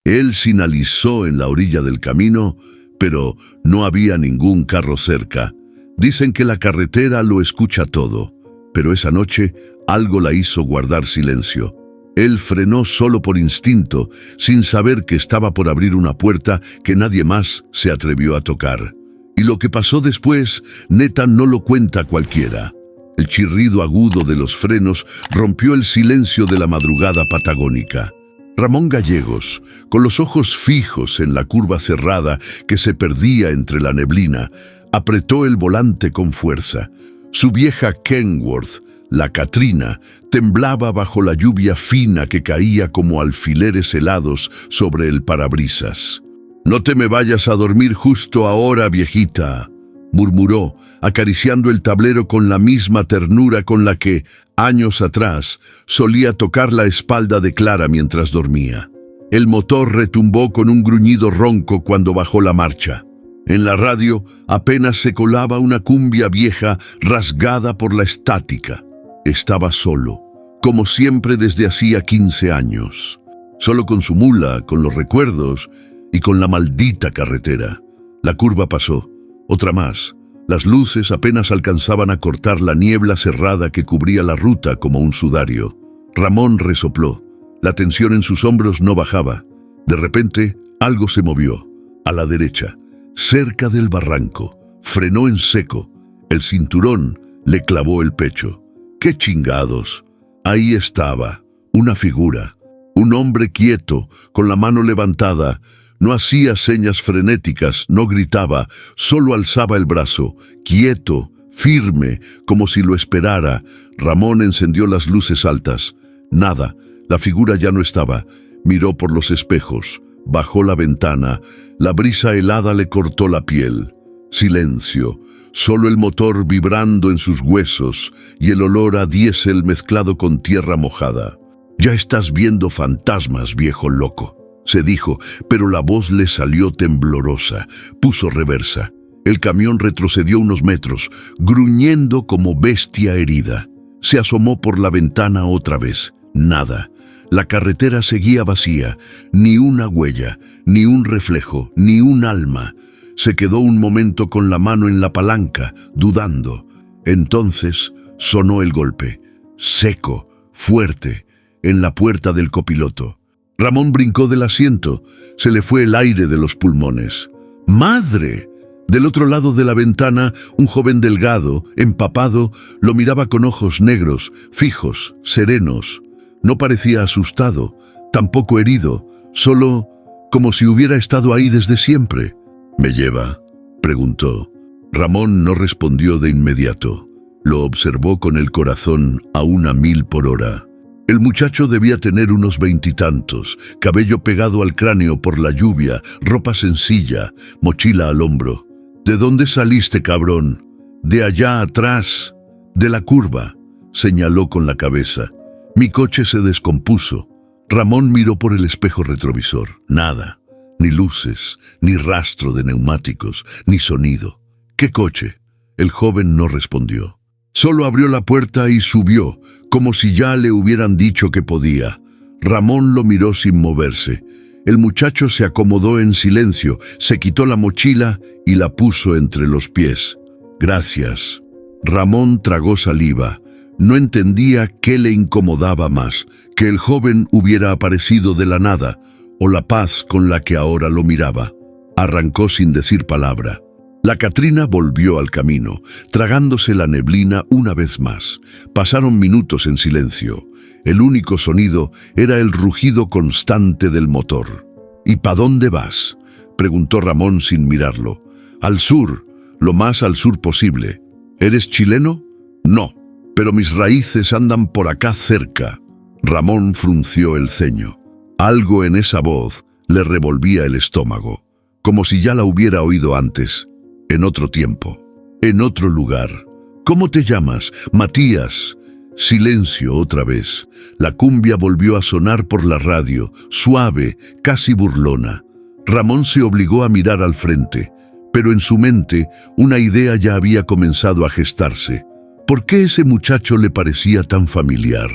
Él sinalizó en la orilla del camino, pero no había ningún carro cerca. Dicen que la carretera lo escucha todo, pero esa noche algo la hizo guardar silencio. Él frenó solo por instinto, sin saber que estaba por abrir una puerta que nadie más se atrevió a tocar. Y lo que pasó después, neta, no lo cuenta cualquiera. El chirrido agudo de los frenos rompió el silencio de la madrugada patagónica. Ramón Gallegos, con los ojos fijos en la curva cerrada que se perdía entre la neblina, apretó el volante con fuerza. Su vieja Kenworth, la Katrina, temblaba bajo la lluvia fina que caía como alfileres helados sobre el parabrisas. «No te me vayas a dormir justo ahora, viejita», murmuró, acariciando el tablero con la misma ternura con la que, años atrás, solía tocar la espalda de Clara mientras dormía. El motor retumbó con un gruñido ronco cuando bajó la marcha. En la radio apenas se colaba una cumbia vieja rasgada por la estática. Estaba solo, como siempre desde hacía 15 años. Solo con su mula, con los recuerdos y con la maldita carretera. La curva pasó, otra más. Las luces apenas alcanzaban a cortar la niebla cerrada que cubría la ruta como un sudario. Ramón resopló. La tensión en sus hombros no bajaba. De repente, algo se movió, a la derecha, cerca del barranco. Frenó en seco. El cinturón le clavó el pecho. ¡Qué chingados! Ahí estaba, una figura. Un hombre quieto, con la mano levantada. No hacía señas frenéticas, no gritaba, solo alzaba el brazo, quieto, firme, como si lo esperara. Ramón encendió las luces altas. Nada, la figura ya no estaba. Miró por los espejos, bajó la ventana. La brisa helada le cortó la piel. Silencio, solo el motor vibrando en sus huesos y el olor a diésel mezclado con tierra mojada. «Ya estás viendo fantasmas, viejo loco», se dijo, pero la voz le salió temblorosa. Puso reversa. El camión retrocedió unos metros, gruñendo como bestia herida. Se asomó por la ventana otra vez. Nada. La carretera seguía vacía. Ni una huella, ni un reflejo, ni un alma. Se quedó un momento con la mano en la palanca, dudando. Entonces sonó el golpe. Seco, fuerte, en la puerta del copiloto. Ramón brincó del asiento. Se le fue el aire de los pulmones. ¡Madre! Del otro lado de la ventana, un joven delgado, empapado, lo miraba con ojos negros, fijos, serenos. No parecía asustado, tampoco herido, solo como si hubiera estado ahí desde siempre. «¿Me lleva?», preguntó. Ramón no respondió de inmediato. Lo observó con el corazón a 1000 por hora. El muchacho debía tener unos 20 y tantos, cabello pegado al cráneo por la lluvia, ropa sencilla, mochila al hombro. «¿De dónde saliste, cabrón?» «De allá atrás, de la curva», señaló con la cabeza. «Mi coche se descompuso». Ramón miró por el espejo retrovisor. Nada, ni luces, ni rastro de neumáticos, ni sonido. «¿Qué coche?». El joven no respondió. Solo abrió la puerta y subió, como si ya le hubieran dicho que podía. Ramón lo miró sin moverse. El muchacho se acomodó en silencio, se quitó la mochila y la puso entre los pies. «Gracias». Ramón tragó saliva. No entendía qué le incomodaba más, que el joven hubiera aparecido de la nada, o la paz con la que ahora lo miraba. Arrancó sin decir palabra. La Katrina volvió al camino, tragándose la neblina una vez más. Pasaron minutos en silencio. El único sonido era el rugido constante del motor. «¿Y pa' dónde vas?», preguntó Ramón sin mirarlo. «Al sur, lo más al sur posible». «¿Eres chileno?». «No, pero mis raíces andan por acá cerca». Ramón frunció el ceño. Algo en esa voz le revolvía el estómago, como si ya la hubiera oído antes. En otro tiempo, en otro lugar. «¿Cómo te llamas?». «Matías». Silencio otra vez. La cumbia volvió a sonar por la radio, suave, casi burlona. Ramón se obligó a mirar al frente, pero en su mente una idea ya había comenzado a gestarse. ¿Por qué ese muchacho le parecía tan familiar?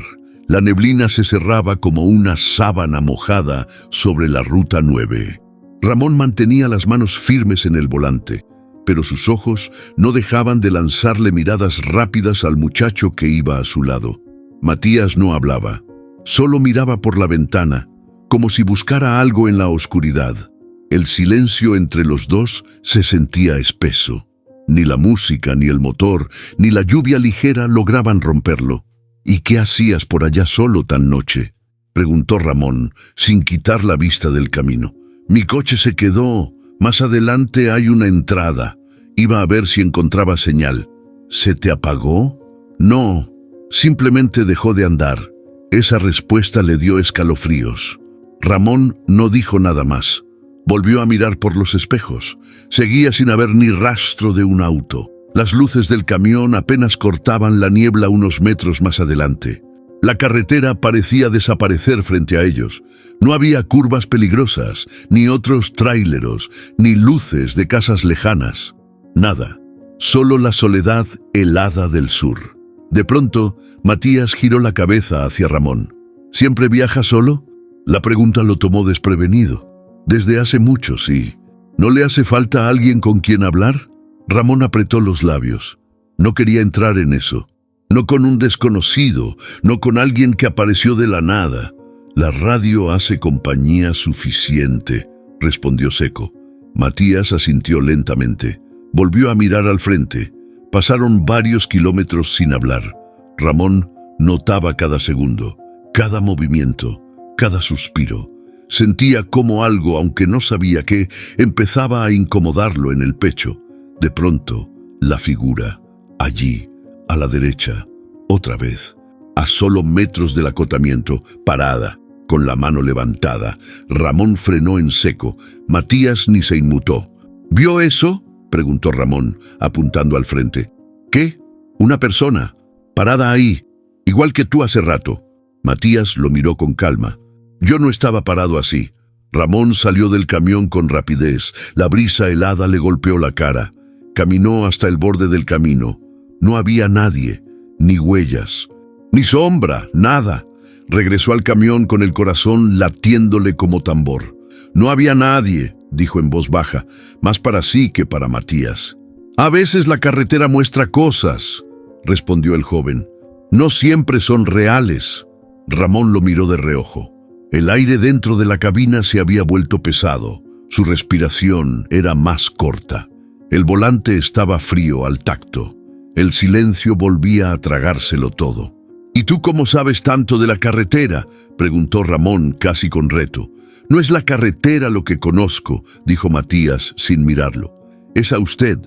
La neblina se cerraba como una sábana mojada sobre la ruta 9. Ramón mantenía las manos firmes en el volante, pero sus ojos no dejaban de lanzarle miradas rápidas al muchacho que iba a su lado. Matías no hablaba, solo miraba por la ventana, como si buscara algo en la oscuridad. El silencio entre los dos se sentía espeso. Ni la música, ni el motor, ni la lluvia ligera lograban romperlo. «¿Y qué hacías por allá solo tan noche?», preguntó Ramón, sin quitar la vista del camino. «Mi coche se quedó. Más adelante hay una entrada. Iba a ver si encontraba señal». «¿Se te apagó?». «No, simplemente dejó de andar». Esa respuesta le dio escalofríos. Ramón no dijo nada más. Volvió a mirar por los espejos. Seguía sin haber ni rastro de un auto. Las luces del camión apenas cortaban la niebla unos metros más adelante. La carretera parecía desaparecer frente a ellos. No había curvas peligrosas, ni otros tráileros, ni luces de casas lejanas. Nada. Solo la soledad helada del sur. De pronto, Matías giró la cabeza hacia Ramón. «¿Siempre viaja solo?». La pregunta lo tomó desprevenido. «Desde hace mucho, sí». «¿No le hace falta alguien con quien hablar?». Ramón apretó los labios. No quería entrar en eso. No con un desconocido, no con alguien que apareció de la nada. «La radio hace compañía suficiente», respondió seco. Matías asintió lentamente. Volvió a mirar al frente. Pasaron varios kilómetros sin hablar. Ramón notaba cada segundo, cada movimiento, cada suspiro. Sentía como algo, aunque no sabía qué, empezaba a incomodarlo en el pecho. De pronto, la figura, allí, a la derecha, otra vez, a solo metros del acotamiento, parada, con la mano levantada. Ramón frenó en seco. Matías ni se inmutó. «¿Vio eso?», preguntó Ramón, apuntando al frente. «¿Qué?». «Una persona, parada ahí, igual que tú hace rato». Matías lo miró con calma. «Yo no estaba parado así». Ramón salió del camión con rapidez. La brisa helada le golpeó la cara. Caminó hasta el borde del camino. No había nadie, ni huellas, ni sombra, nada. Regresó al camión con el corazón latiéndole como tambor. «No había nadie», dijo en voz baja, más para sí que para Matías. «A veces la carretera muestra cosas», respondió el joven. «No siempre son reales». Ramón lo miró de reojo. El aire dentro de la cabina se había vuelto pesado. Su respiración era más corta. El volante estaba frío al tacto. El silencio volvía a tragárselo todo. «¿Y tú cómo sabes tanto de la carretera?», preguntó Ramón casi con reto. «No es la carretera lo que conozco», dijo Matías sin mirarlo. «Es a usted».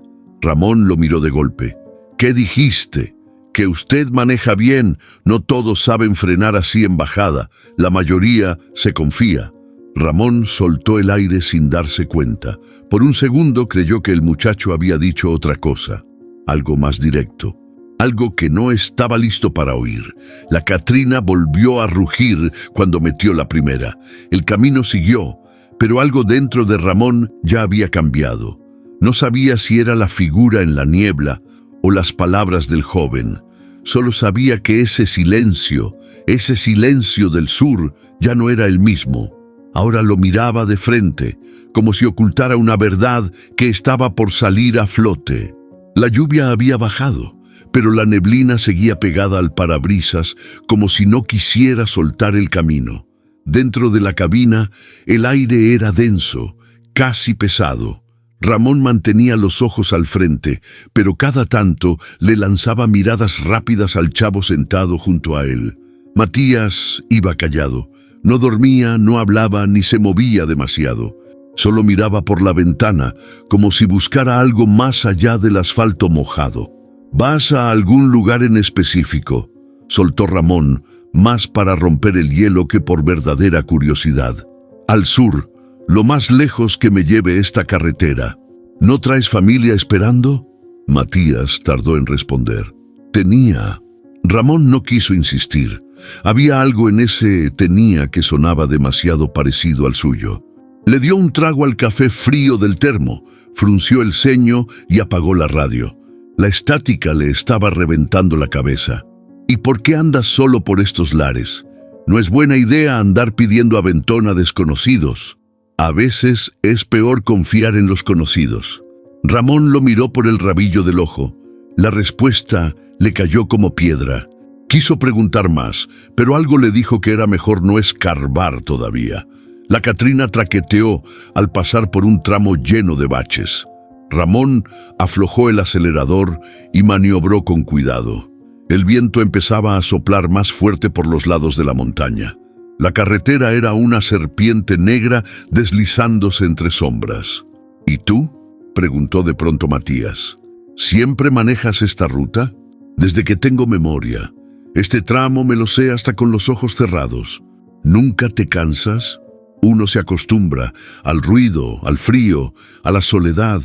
Ramón lo miró de golpe. «¿Qué dijiste?». «Que usted maneja bien. No todos saben frenar así en bajada. La mayoría se confía». Ramón soltó el aire sin darse cuenta. Por un segundo creyó que el muchacho había dicho otra cosa, algo más directo, algo que no estaba listo para oír. La Katrina volvió a rugir cuando metió la primera. El camino siguió, pero algo dentro de Ramón ya había cambiado. No sabía si era la figura en la niebla o las palabras del joven. Solo sabía que ese silencio del sur, ya no era el mismo. Ahora lo miraba de frente, como si ocultara una verdad que estaba por salir a flote. La lluvia había bajado, pero la neblina seguía pegada al parabrisas como si no quisiera soltar el camino. Dentro de la cabina, el aire era denso, casi pesado. Ramón mantenía los ojos al frente, pero cada tanto le lanzaba miradas rápidas al chavo sentado junto a él. Matías iba callado. No dormía, no hablaba ni se movía demasiado. Solo miraba por la ventana, como si buscara algo más allá del asfalto mojado. «¿Vas a algún lugar en específico?», soltó Ramón, más para romper el hielo que por verdadera curiosidad. «Al sur, lo más lejos que me lleve esta carretera». «¿No traes familia esperando?». Matías tardó en responder. «Tenía». Ramón no quiso insistir. Había algo en ese «tenía» que sonaba demasiado parecido al suyo. Le dio un trago al café frío del termo, frunció el ceño y apagó la radio. La estática le estaba reventando la cabeza. ¿Y por qué andas solo por estos lares? No es buena idea andar pidiendo aventón a desconocidos. A veces es peor confiar en los conocidos. Ramón lo miró por el rabillo del ojo. La respuesta le cayó como piedra. Quiso preguntar más, pero algo le dijo que era mejor no escarbar todavía. La Catrina traqueteó al pasar por un tramo lleno de baches. Ramón aflojó el acelerador y maniobró con cuidado. El viento empezaba a soplar más fuerte por los lados de la montaña. La carretera era una serpiente negra deslizándose entre sombras. ¿Y tú?, preguntó de pronto Matías. ¿Siempre manejas esta ruta? Desde que tengo memoria. Este tramo me lo sé hasta con los ojos cerrados. ¿Nunca te cansas? Uno se acostumbra al ruido, al frío, a la soledad.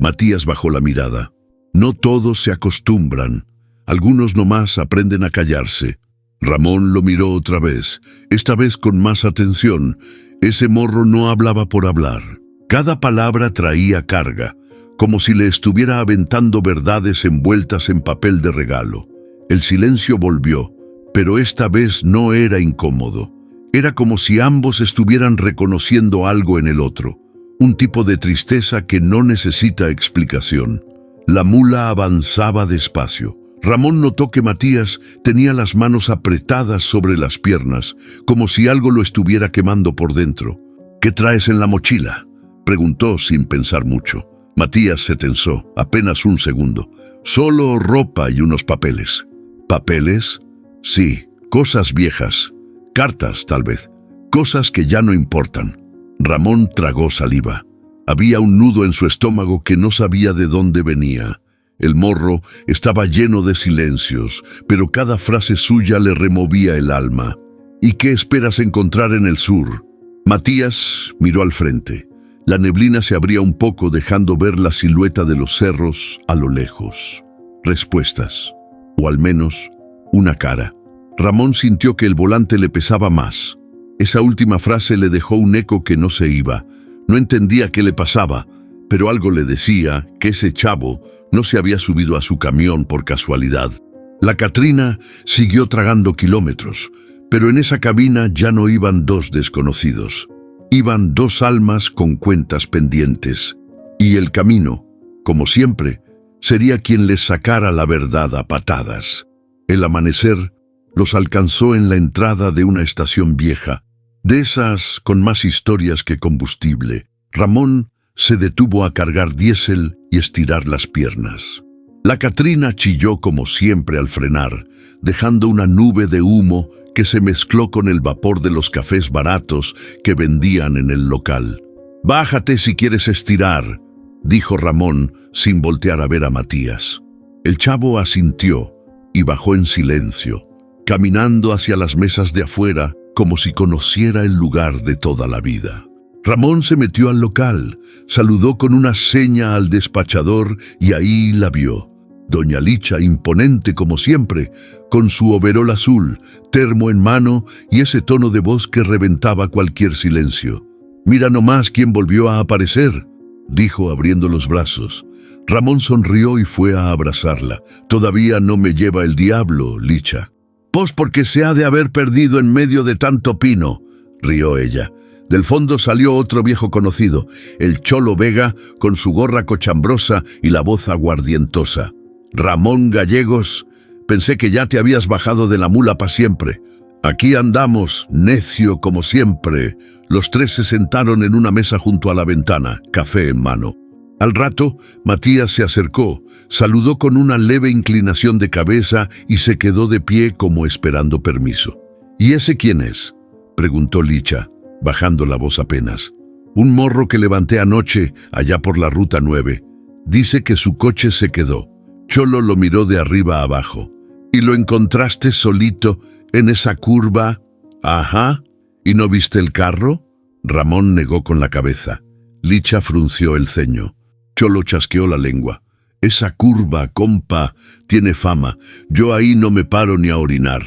Matías bajó la mirada. No todos se acostumbran. Algunos nomás aprenden a callarse. Ramón lo miró otra vez, esta vez con más atención. Ese morro no hablaba por hablar. Cada palabra traía carga, como si le estuviera aventando verdades envueltas en papel de regalo. El silencio volvió, pero esta vez no era incómodo. Era como si ambos estuvieran reconociendo algo en el otro, un tipo de tristeza que no necesita explicación. La mula avanzaba despacio. Ramón notó que Matías tenía las manos apretadas sobre las piernas, como si algo lo estuviera quemando por dentro. ¿Qué traes en la mochila?, preguntó sin pensar mucho. Matías se tensó, apenas un segundo. Solo ropa y unos papeles. ¿Papeles? Sí, cosas viejas. Cartas, tal vez. Cosas que ya no importan. Ramón tragó saliva. Había un nudo en su estómago que no sabía de dónde venía. El morro estaba lleno de silencios, pero cada frase suya le removía el alma. ¿Y qué esperas encontrar en el sur? Matías miró al frente. La neblina se abría un poco, dejando ver la silueta de los cerros a lo lejos. Respuestas, o al menos una cara. Ramón sintió que el volante le pesaba más. Esa última frase le dejó un eco que no se iba. No entendía qué le pasaba, pero algo le decía que ese chavo no se había subido a su camión por casualidad. La Catrina siguió tragando kilómetros, pero en esa cabina ya no iban dos desconocidos. Iban dos almas con cuentas pendientes. Y el camino, como siempre, sería quien les sacara la verdad a patadas. El amanecer los alcanzó en la entrada de una estación vieja, de esas con más historias que combustible. Ramón se detuvo a cargar diésel y estirar las piernas. La Catrina chilló como siempre al frenar, dejando una nube de humo que se mezcló con el vapor de los cafés baratos que vendían en el local. «Bájate si quieres estirar», dijo Ramón sin voltear a ver a Matías. El chavo asintió y bajó en silencio, caminando hacia las mesas de afuera como si conociera el lugar de toda la vida. Ramón se metió al local, saludó con una seña al despachador y ahí la vio. Doña Licha, imponente como siempre, con su overol azul, termo en mano y ese tono de voz que reventaba cualquier silencio. «Mira nomás quién volvió a aparecer», dijo abriendo los brazos. Ramón sonrió y fue a abrazarla. «Todavía no me lleva el diablo, Licha». «Pues porque se ha de haber perdido en medio de tanto pino», rió ella. Del fondo salió otro viejo conocido, el Cholo Vega, con su gorra cochambrosa y la voz aguardientosa. «Ramón Gallegos, pensé que ya te habías bajado de la mula para siempre. Aquí andamos, necio como siempre». Los tres se sentaron en una mesa junto a la ventana, café en mano. Al rato, Matías se acercó, saludó con una leve inclinación de cabeza y se quedó de pie como esperando permiso. «¿Y ese quién es?», preguntó Licha, bajando la voz apenas. «Un morro que levanté anoche, allá por la ruta 9. Dice que su coche se quedó». Cholo lo miró de arriba a abajo. «¿Y lo encontraste solito en esa curva?». «Ajá». «¿Y no viste el carro?». Ramón negó con la cabeza. Licha frunció el ceño. Cholo chasqueó la lengua. «Esa curva, compa, tiene fama. Yo ahí no me paro ni a orinar».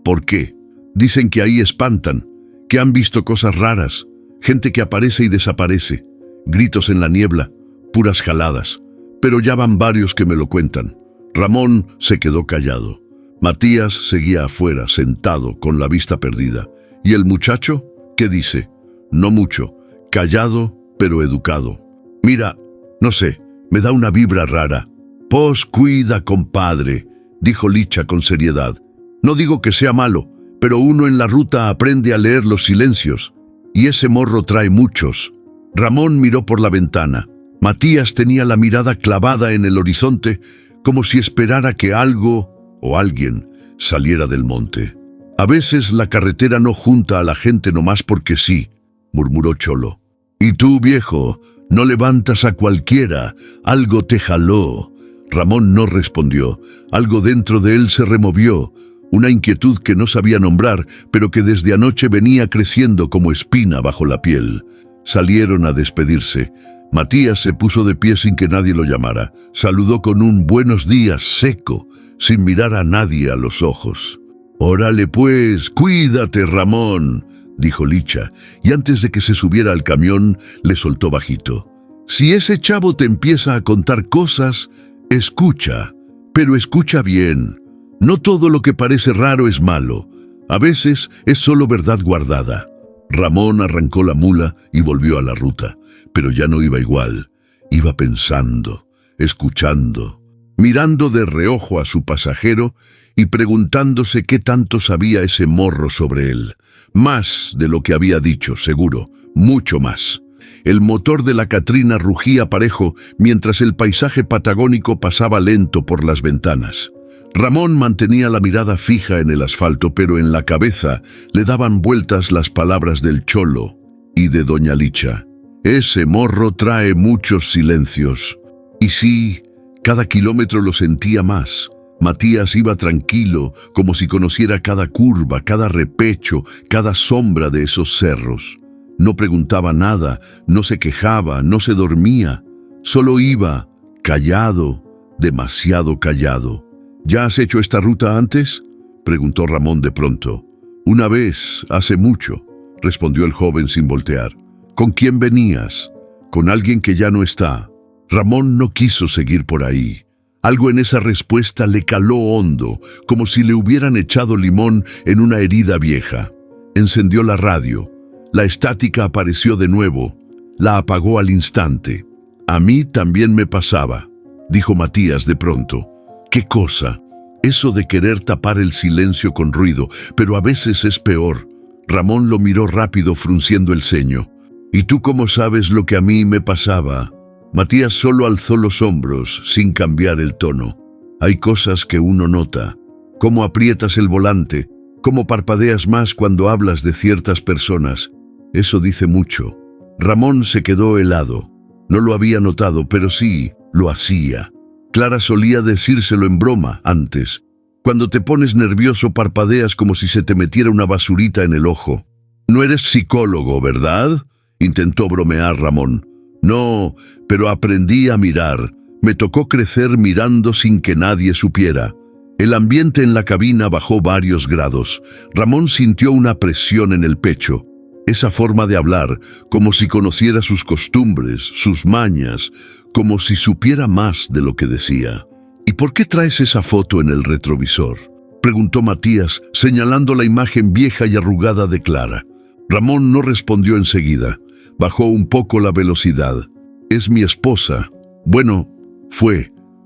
«¿Por qué?». «Dicen que ahí espantan, que han visto cosas raras, gente que aparece y desaparece, gritos en la niebla, puras jaladas. Pero ya van varios que me lo cuentan». Ramón se quedó callado. Matías seguía afuera, sentado, con la vista perdida. ¿Y el muchacho? ¿Qué dice? No mucho, callado, pero educado. Mira, no sé, me da una vibra rara. Pues cuida, compadre, dijo Licha con seriedad. No digo que sea malo, pero uno en la ruta aprende a leer los silencios. Y ese morro trae muchos. Ramón miró por la ventana. Matías tenía la mirada clavada en el horizonte, como si esperara que algo o alguien saliera del monte. A veces la carretera no junta a la gente nomás porque sí, murmuró Cholo. Y tú, viejo, no levantas a cualquiera, algo te jaló. Ramón no respondió. Algo dentro de él se removió, una inquietud que no sabía nombrar, pero que desde anoche venía creciendo como espina bajo la piel. Salieron a despedirse. Matías se puso de pie sin que nadie lo llamara. Saludó con un buenos días seco, sin mirar a nadie a los ojos. «Órale pues, cuídate, Ramón», dijo Licha, y antes de que se subiera al camión, le soltó bajito. «Si ese chavo te empieza a contar cosas, escucha, pero escucha bien. No todo lo que parece raro es malo. A veces es solo verdad guardada». Ramón arrancó la mula y volvió a la ruta, pero ya no iba igual. Iba pensando, escuchando, mirando de reojo a su pasajero y preguntándose qué tanto sabía ese morro sobre él. Más de lo que había dicho, seguro, mucho más. El motor de la Catrina rugía parejo mientras el paisaje patagónico pasaba lento por las ventanas. Ramón mantenía la mirada fija en el asfalto, pero en la cabeza le daban vueltas las palabras del Cholo y de doña Licha. Ese morro trae muchos silencios. Y sí, cada kilómetro lo sentía más. Matías iba tranquilo, como si conociera cada curva, cada repecho, cada sombra de esos cerros. No preguntaba nada, no se quejaba, no se dormía. Solo iba, callado, demasiado callado. ¿Ya has hecho esta ruta antes?, preguntó Ramón de pronto. Una vez, hace mucho, respondió el joven sin voltear. ¿Con quién venías? Con alguien que ya no está. Ramón no quiso seguir por ahí. Algo en esa respuesta le caló hondo, como si le hubieran echado limón en una herida vieja. Encendió la radio. La estática apareció de nuevo. La apagó al instante. A mí también me pasaba, dijo Matías de pronto. ¿Qué cosa? Eso de querer tapar el silencio con ruido, pero a veces es peor. Ramón lo miró rápido, frunciendo el ceño. ¿Y tú cómo sabes lo que a mí me pasaba? Matías solo alzó los hombros, sin cambiar el tono. Hay cosas que uno nota. Cómo aprietas el volante, cómo parpadeas más cuando hablas de ciertas personas. Eso dice mucho. Ramón se quedó helado. No lo había notado, pero sí, lo hacía. Clara solía decírselo en broma antes. Cuando te pones nervioso parpadeas como si se te metiera una basurita en el ojo. No eres psicólogo, ¿verdad?, intentó bromear Ramón. No, pero aprendí a mirar. Me tocó crecer mirando sin que nadie supiera. El ambiente en la cabina bajó varios grados. Ramón sintió una presión en el pecho. Esa forma de hablar, como si conociera sus costumbres, sus mañas, como si supiera más de lo que decía. ¿Y por qué traes esa foto en el retrovisor?, preguntó Matías, señalando la imagen vieja y arrugada de Clara. Ramón no respondió enseguida. Bajó un poco la velocidad. Es mi esposa. Bueno,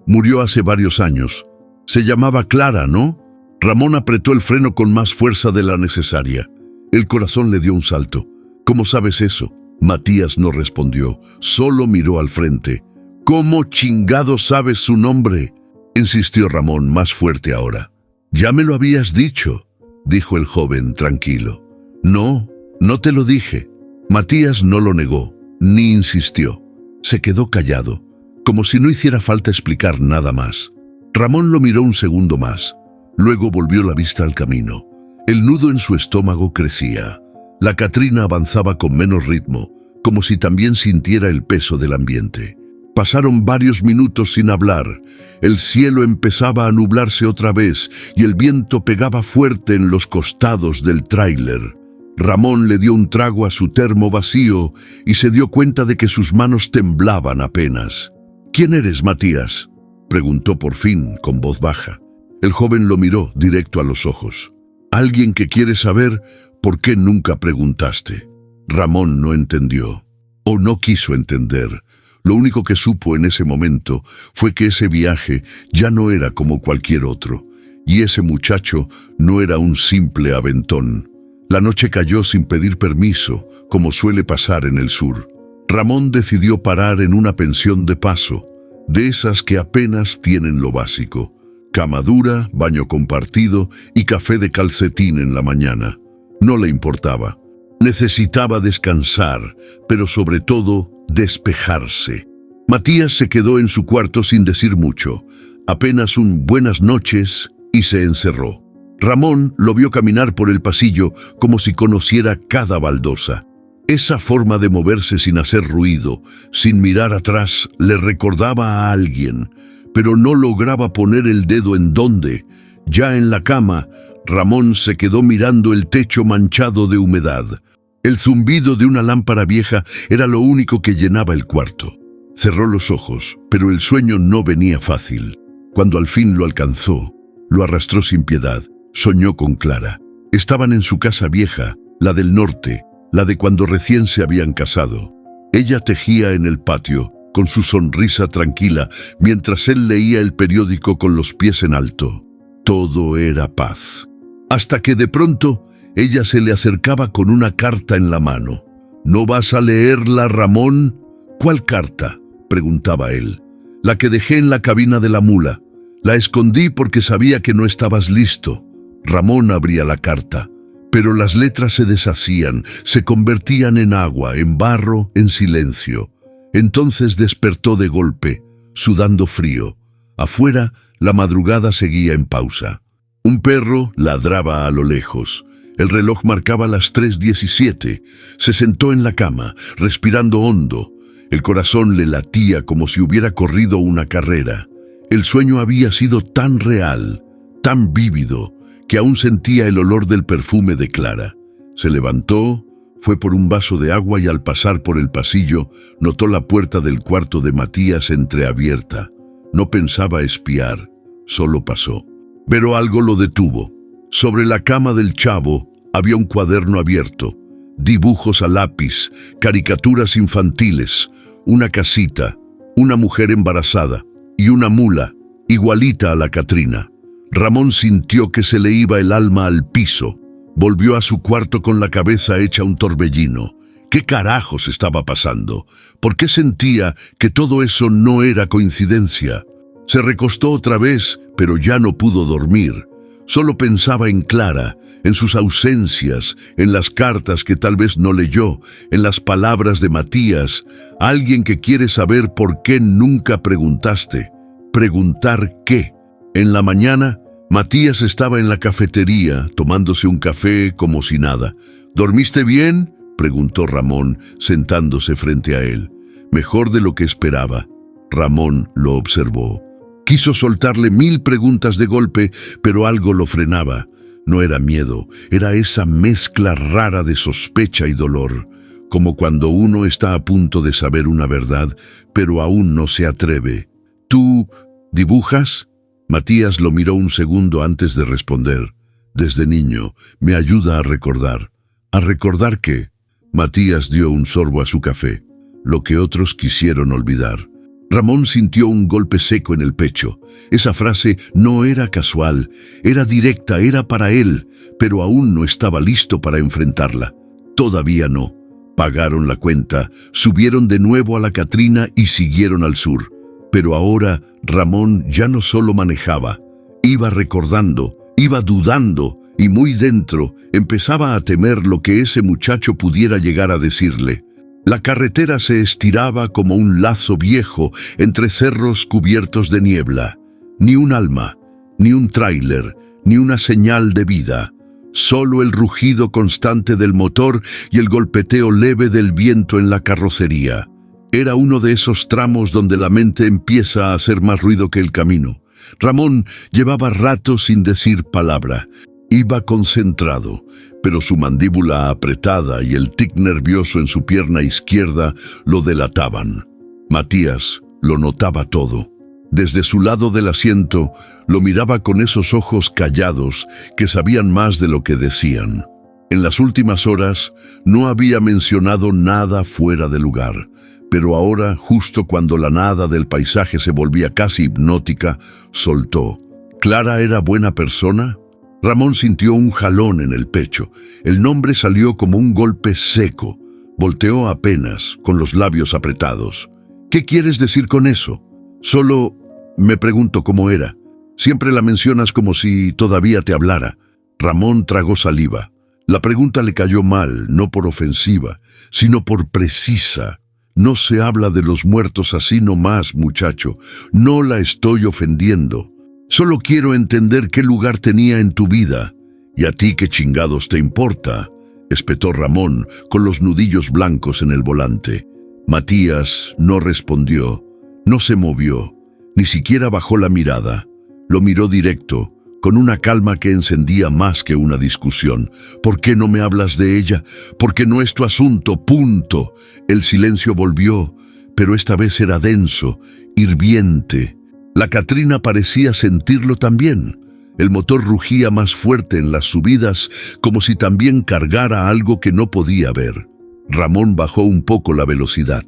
murió hace varios años. Se llamaba Clara, ¿no? Ramón apretó el freno con más fuerza de la necesaria. El corazón le dio un salto. ¿Cómo sabes eso? Matías no respondió, solo miró al frente. ¿Cómo chingado sabes su nombre?, insistió Ramón más fuerte ahora. Ya me lo habías dicho, dijo el joven tranquilo. No, no te lo dije. Matías no lo negó, ni insistió. Se quedó callado, como si no hiciera falta explicar nada más. Ramón lo miró un segundo más. Luego volvió la vista al camino. El nudo en su estómago crecía. La Catrina avanzaba con menos ritmo, como si también sintiera el peso del ambiente. Pasaron varios minutos sin hablar. El cielo empezaba a nublarse otra vez y el viento pegaba fuerte en los costados del tráiler. Ramón le dio un trago a su termo vacío y se dio cuenta de que sus manos temblaban apenas. «¿Quién eres, Matías?», preguntó por fin con voz baja. El joven lo miró directo a los ojos. Alguien que quiere saber por qué nunca preguntaste. Ramón no entendió, o no quiso entender. Lo único que supo en ese momento fue que ese viaje ya no era como cualquier otro, y ese muchacho no era un simple aventón. La noche cayó sin pedir permiso, como suele pasar en el sur. Ramón decidió parar en una pensión de paso, de esas que apenas tienen lo básico: cama dura, baño compartido y café de calcetín en la mañana. No le importaba. Necesitaba descansar, pero sobre todo despejarse. Matías se quedó en su cuarto sin decir mucho, apenas un buenas noches, y se encerró. Ramón lo vio caminar por el pasillo como si conociera cada baldosa. Esa forma de moverse sin hacer ruido, sin mirar atrás, le recordaba a alguien, pero no lograba poner el dedo en dónde. Ya en la cama, Ramón se quedó mirando el techo manchado de humedad. El zumbido de una lámpara vieja era lo único que llenaba el cuarto. Cerró los ojos, pero el sueño no venía fácil. Cuando al fin lo alcanzó, lo arrastró sin piedad. Soñó con Clara. Estaban en su casa vieja, la del norte, la de cuando recién se habían casado. Ella tejía en el patio, con su sonrisa tranquila, mientras él leía el periódico con los pies en alto. Todo era paz. Hasta que de pronto, ella se le acercaba con una carta en la mano. ¿No vas a leerla, Ramón? ¿Cuál carta?, preguntaba él. La que dejé en la cabina de la mula. La escondí porque sabía que no estabas listo. Ramón abría la carta, pero las letras se deshacían, se convertían en agua, en barro, en silencio. Entonces despertó de golpe, sudando frío. Afuera, la madrugada seguía en pausa. Un perro ladraba a lo lejos. El reloj marcaba las 3:17. Se sentó en la cama, respirando hondo. El corazón le latía como si hubiera corrido una carrera. El sueño había sido tan real, tan vívido, que aún sentía el olor del perfume de Clara. Se levantó, fue por un vaso de agua y al pasar por el pasillo, notó la puerta del cuarto de Matías entreabierta. No pensaba espiar, solo pasó. Pero algo lo detuvo. Sobre la cama del chavo había un cuaderno abierto, dibujos a lápiz, caricaturas infantiles, una casita, una mujer embarazada y una mula, igualita a la Catrina. Ramón sintió que se le iba el alma al piso. Volvió a su cuarto con la cabeza hecha un torbellino. ¿Qué carajos estaba pasando? ¿Por qué sentía que todo eso no era coincidencia? Se recostó otra vez, pero ya no pudo dormir. Solo pensaba en Clara, en sus ausencias, en las cartas que tal vez no leyó, en las palabras de Matías, alguien que quiere saber por qué nunca preguntaste. ¿Preguntar qué? En la mañana, Matías estaba en la cafetería, tomándose un café como si nada. ¿Dormiste bien?, preguntó Ramón, sentándose frente a él. Mejor de lo que esperaba. Ramón lo observó. Quiso soltarle 1000 preguntas de golpe, pero algo lo frenaba. No era miedo, era esa mezcla rara de sospecha y dolor, como cuando uno está a punto de saber una verdad, pero aún no se atreve. ¿Tú dibujas? Matías lo miró un segundo antes de responder. Desde niño, me ayuda a recordar. ¿A recordar qué? Matías dio un sorbo a su café, lo que otros quisieron olvidar. Ramón sintió un golpe seco en el pecho. Esa frase no era casual, era directa, era para él, pero aún no estaba listo para enfrentarla. Todavía no. Pagaron la cuenta, subieron de nuevo a la Catrina y siguieron al sur. Pero ahora Ramón ya no solo manejaba, iba recordando, iba dudando y muy dentro empezaba a temer lo que ese muchacho pudiera llegar a decirle. La carretera se estiraba como un lazo viejo entre cerros cubiertos de niebla. Ni un alma, ni un tráiler, ni una señal de vida. Solo el rugido constante del motor y el golpeteo leve del viento en la carrocería. Era uno de esos tramos donde la mente empieza a hacer más ruido que el camino. Ramón llevaba rato sin decir palabra. Iba concentrado, pero su mandíbula apretada y el tic nervioso en su pierna izquierda lo delataban. Matías lo notaba todo. Desde su lado del asiento, lo miraba con esos ojos callados que sabían más de lo que decían. En las últimas horas no había mencionado nada fuera de lugar, pero ahora, justo cuando la nada del paisaje se volvía casi hipnótica, soltó. ¿Clara era buena persona? Ramón sintió un jalón en el pecho. El nombre salió como un golpe seco. Volteó apenas, con los labios apretados. ¿Qué quieres decir con eso? Solo me pregunto cómo era. Siempre la mencionas como si todavía te hablara. Ramón tragó saliva. La pregunta le cayó mal, no por ofensiva, sino por precisa. No se habla de los muertos así nomás, muchacho. No la estoy ofendiendo. Solo quiero entender qué lugar tenía en tu vida. ¿Y a ti qué chingados te importa?, espetó Ramón, con los nudillos blancos en el volante. Matías no respondió, no se movió, ni siquiera bajó la mirada. Lo miró directo, con una calma que encendía más que una discusión. ¿Por qué no me hablas de ella? Porque no es tu asunto, punto. El silencio volvió, pero esta vez era denso, hirviente. La Catrina parecía sentirlo también. El motor rugía más fuerte en las subidas, como si también cargara algo que no podía ver. Ramón bajó un poco la velocidad.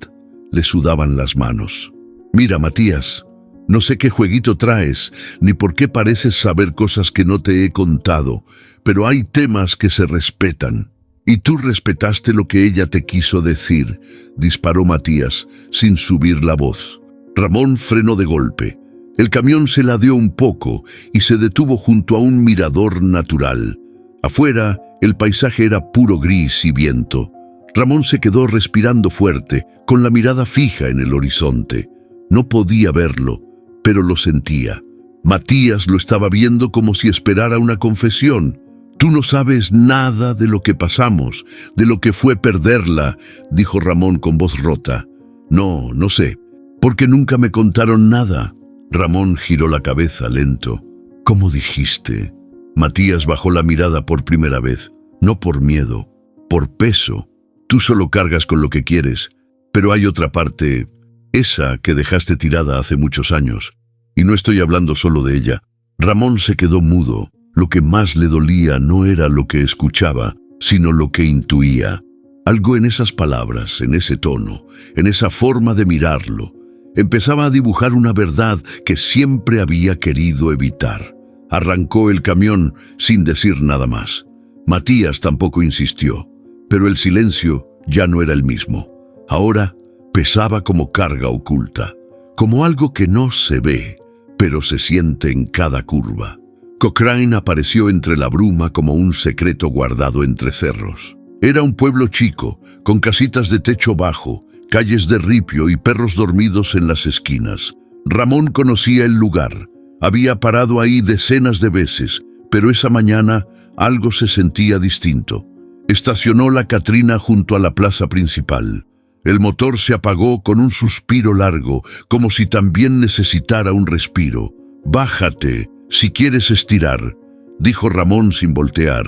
Le sudaban las manos. Mira, Matías, no sé qué jueguito traes, ni por qué pareces saber cosas que no te he contado, pero hay temas que se respetan. Y tú respetaste lo que ella te quiso decir, disparó Matías, sin subir la voz. Ramón frenó de golpe. El camión se ladeó un poco y se detuvo junto a un mirador natural. Afuera, el paisaje era puro gris y viento. Ramón se quedó respirando fuerte, con la mirada fija en el horizonte. No podía verlo, pero lo sentía. Matías lo estaba viendo como si esperara una confesión. Tú no sabes nada de lo que pasamos, de lo que fue perderla, dijo Ramón con voz rota. No sé, porque nunca me contaron nada. Ramón giró la cabeza lento. ¿Cómo dijiste? Matías bajó la mirada por primera vez, no por miedo, por peso. Tú solo cargas con lo que quieres, pero hay otra parte, esa que dejaste tirada hace muchos años. Y no estoy hablando solo de ella. Ramón se quedó mudo. Lo que más le dolía no era lo que escuchaba, sino lo que intuía. Algo en esas palabras, en ese tono, en esa forma de mirarlo, empezaba a dibujar una verdad que siempre había querido evitar. Arrancó el camión sin decir nada más. Matías tampoco insistió, pero el silencio ya no era el mismo. Ahora pesaba como carga oculta, como algo que no se ve, pero se siente en cada curva. Cochrane apareció entre la bruma como un secreto guardado entre cerros. Era un pueblo chico, con casitas de techo bajo, calles de ripio y perros dormidos en las esquinas. Ramón conocía el lugar. Había parado ahí decenas de veces, pero esa mañana algo se sentía distinto. Estacionó la Catrina junto a la plaza principal. El motor se apagó con un suspiro largo, como si también necesitara un respiro. «Bájate, si quieres estirar», dijo Ramón sin voltear.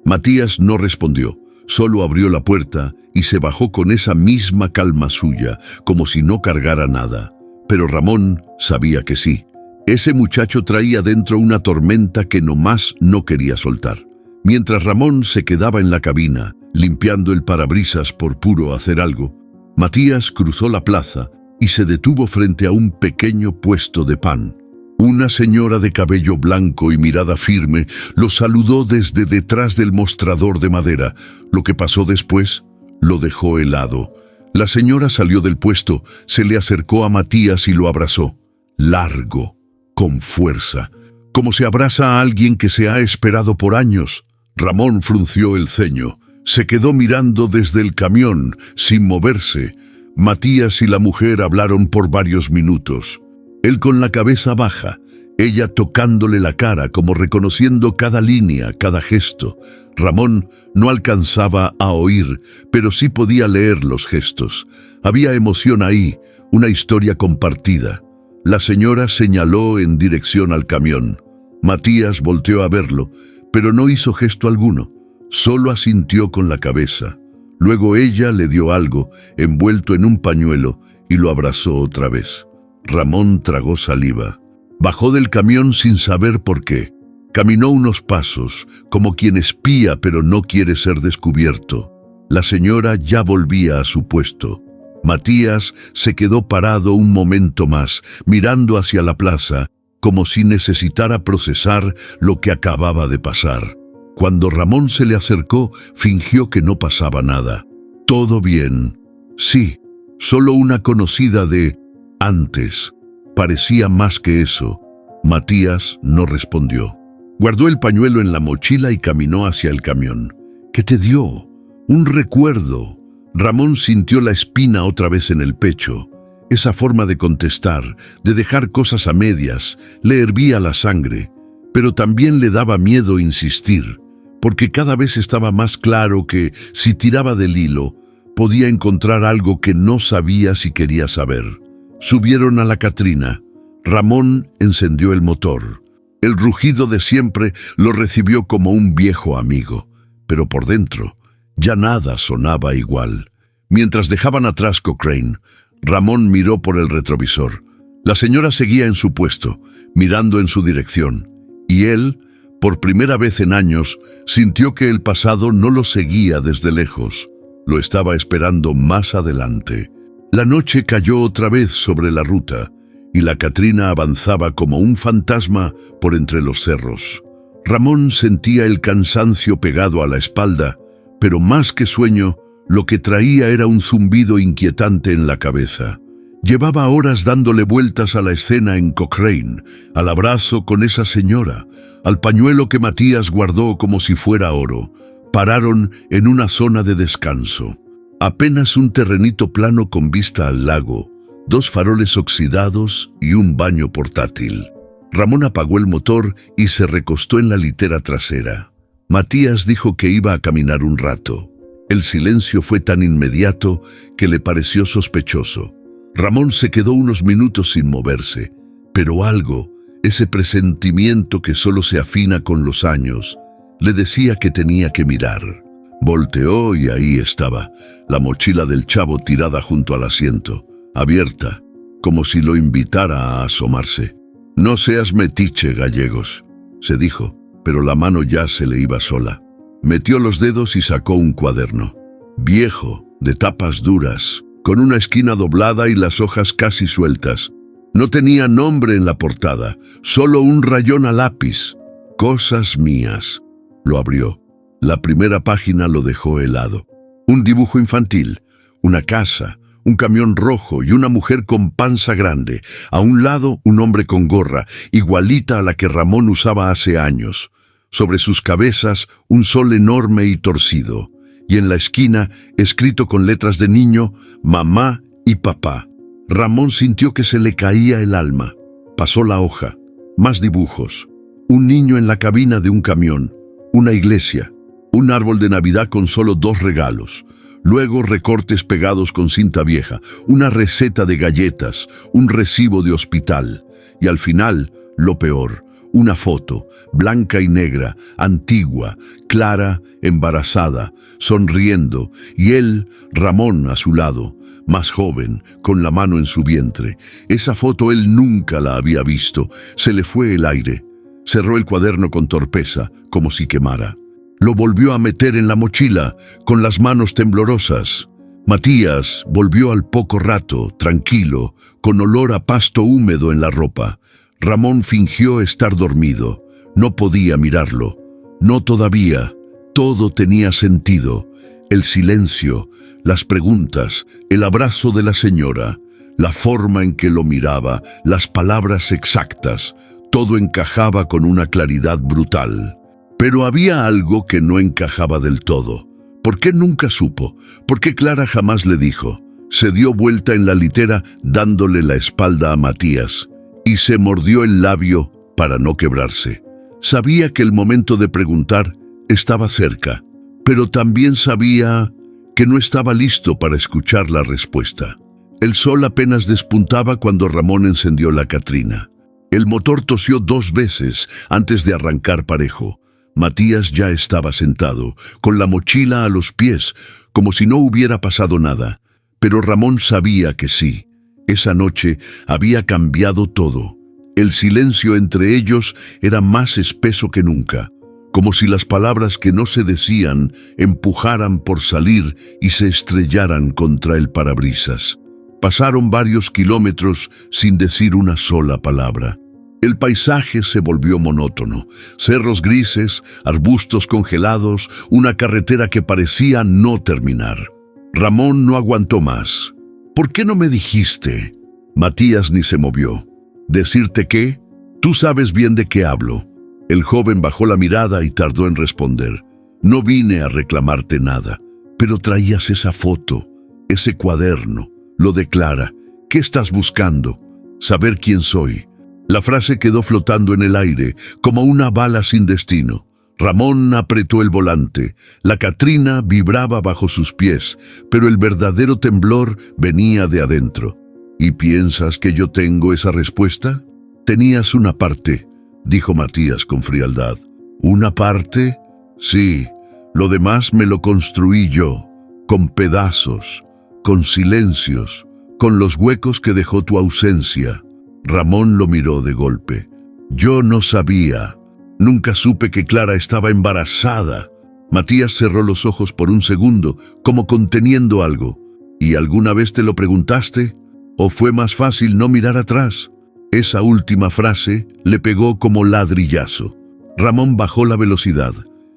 Matías no respondió. Solo abrió la puerta y se bajó con esa misma calma suya, como si no cargara nada. Pero Ramón sabía que sí. Ese muchacho traía dentro una tormenta que nomás no quería soltar. Mientras Ramón se quedaba en la cabina, limpiando el parabrisas por puro hacer algo, Matías cruzó la plaza y se detuvo frente a un pequeño puesto de pan. Una señora de cabello blanco y mirada firme lo saludó desde detrás del mostrador de madera. Lo que pasó después lo dejó helado. La señora salió del puesto, se le acercó a Matías y lo abrazó. Largo, con fuerza, como se abraza a alguien que se ha esperado por años. Ramón frunció el ceño. Se quedó mirando desde el camión, sin moverse. Matías y la mujer hablaron por varios minutos. Él con la cabeza baja, ella tocándole la cara como reconociendo cada línea, cada gesto. Ramón no alcanzaba a oír, pero sí podía leer los gestos. Había emoción ahí, una historia compartida. La señora señaló en dirección al camión. Matías volteó a verlo, pero no hizo gesto alguno. Solo asintió con la cabeza. Luego ella le dio algo, envuelto en un pañuelo, y lo abrazó otra vez. Ramón tragó saliva. Bajó del camión sin saber por qué. Caminó unos pasos, como quien espía pero no quiere ser descubierto. La señora ya volvía a su puesto. Matías se quedó parado un momento más, mirando hacia la plaza, como si necesitara procesar lo que acababa de pasar. Cuando Ramón se le acercó, fingió que no pasaba nada. «¿Todo bien?» «Sí, solo una conocida de antes». Parecía más que eso. Matías no respondió. Guardó el pañuelo en la mochila y caminó hacia el camión. «¿Qué te dio?» «Un recuerdo». Ramón sintió la espina otra vez en el pecho. Esa forma de contestar, de dejar cosas a medias, le hervía la sangre, pero también le daba miedo insistir, porque cada vez estaba más claro que, si tiraba del hilo, podía encontrar algo que no sabía si quería saber. Subieron a la Catrina. Ramón encendió el motor. El rugido de siempre lo recibió como un viejo amigo, pero por dentro ya nada sonaba igual. Mientras dejaban atrás Cochrane, Ramón miró por el retrovisor. La señora seguía en su puesto, mirando en su dirección, y él, por primera vez en años, sintió que el pasado no lo seguía desde lejos. Lo estaba esperando más adelante. La noche cayó otra vez sobre la ruta, y la Catrina avanzaba como un fantasma por entre los cerros. Ramón sentía el cansancio pegado a la espalda, pero más que sueño, lo que traía era un zumbido inquietante en la cabeza. Llevaba horas dándole vueltas a la escena en Cochrane, al abrazo con esa señora, al pañuelo que Matías guardó como si fuera oro. Pararon en una zona de descanso. Apenas un terrenito plano con vista al lago, 2 faroles oxidados y un baño portátil. Ramón apagó el motor y se recostó en la litera trasera. Matías dijo que iba a caminar un rato. El silencio fue tan inmediato que le pareció sospechoso. Ramón se quedó unos minutos sin moverse, pero algo, ese presentimiento que solo se afina con los años, le decía que tenía que mirar. Volteó y ahí estaba, la mochila del chavo tirada junto al asiento, abierta, como si lo invitara a asomarse. «No seas metiche, Gallegos», se dijo, pero la mano ya se le iba sola. Metió los dedos y sacó un cuaderno. Viejo, de tapas duras, con una esquina doblada y las hojas casi sueltas. No tenía nombre en la portada, solo un rayón a lápiz. «Cosas mías». Lo abrió. La primera página lo dejó helado. Un dibujo infantil, una casa, un camión rojo y una mujer con panza grande. A un lado, un hombre con gorra, igualita a la que Ramón usaba hace años. Sobre sus cabezas, un sol enorme y torcido. Y en la esquina, escrito con letras de niño, mamá y papá. Ramón sintió que se le caía el alma. Pasó la hoja. Más dibujos. Un niño en la cabina de un camión. Una iglesia. Un árbol de Navidad con solo 2 regalos. Luego recortes pegados con cinta vieja. Una receta de galletas. Un recibo de hospital. Y al final, lo peor. Una foto, blanca y negra, antigua, Clara, embarazada, sonriendo, y él, Ramón, a su lado, más joven, con la mano en su vientre. Esa foto él nunca la había visto. Se le fue el aire. Cerró el cuaderno con torpeza, como si quemara. Lo volvió a meter en la mochila, con las manos temblorosas. Matías volvió al poco rato, tranquilo, con olor a pasto húmedo en la ropa. Ramón fingió estar dormido. No podía mirarlo. No todavía. Todo tenía sentido. El silencio, las preguntas, el abrazo de la señora, la forma en que lo miraba, las palabras exactas, todo encajaba con una claridad brutal. Pero había algo que no encajaba del todo. ¿Por qué nunca supo? ¿Por qué Clara jamás le dijo? Se dio vuelta en la litera dándole la espalda a Matías y se mordió el labio para no quebrarse. Sabía que el momento de preguntar estaba cerca, pero también sabía que no estaba listo para escuchar la respuesta. El sol apenas despuntaba cuando Ramón encendió la Catrina. El motor tosió 2 veces antes de arrancar parejo. Matías ya estaba sentado, con la mochila a los pies, como si no hubiera pasado nada. Pero Ramón sabía que sí. Esa noche había cambiado todo. El silencio entre ellos era más espeso que nunca, como si las palabras que no se decían empujaran por salir y se estrellaran contra el parabrisas. Pasaron varios kilómetros sin decir una sola palabra. El paisaje se volvió monótono. Cerros grises, arbustos congelados, una carretera que parecía no terminar. Ramón no aguantó más. ¿Por qué no me dijiste? Matías ni se movió. ¿Decirte qué? Tú sabes bien de qué hablo. El joven bajó la mirada y tardó en responder. No vine a reclamarte nada, pero traías esa foto, ese cuaderno, lo de Clara. ¿Qué estás buscando? Saber quién soy. La frase quedó flotando en el aire, como una bala sin destino. Ramón apretó el volante. La Catrina vibraba bajo sus pies, pero el verdadero temblor venía de adentro. ¿Y piensas que yo tengo esa respuesta? Tenías una parte, dijo Matías con frialdad. ¿Una parte? Sí. Lo demás me lo construí yo, con pedazos, con silencios, con los huecos que dejó tu ausencia. Ramón lo miró de golpe. Yo no sabía. Nunca supe que Clara estaba embarazada. Matías cerró los ojos por un segundo, como conteniendo algo. ¿Y alguna vez te lo preguntaste? ¿O fue más fácil no mirar atrás? Esa última frase le pegó como ladrillazo. Ramón bajó la velocidad.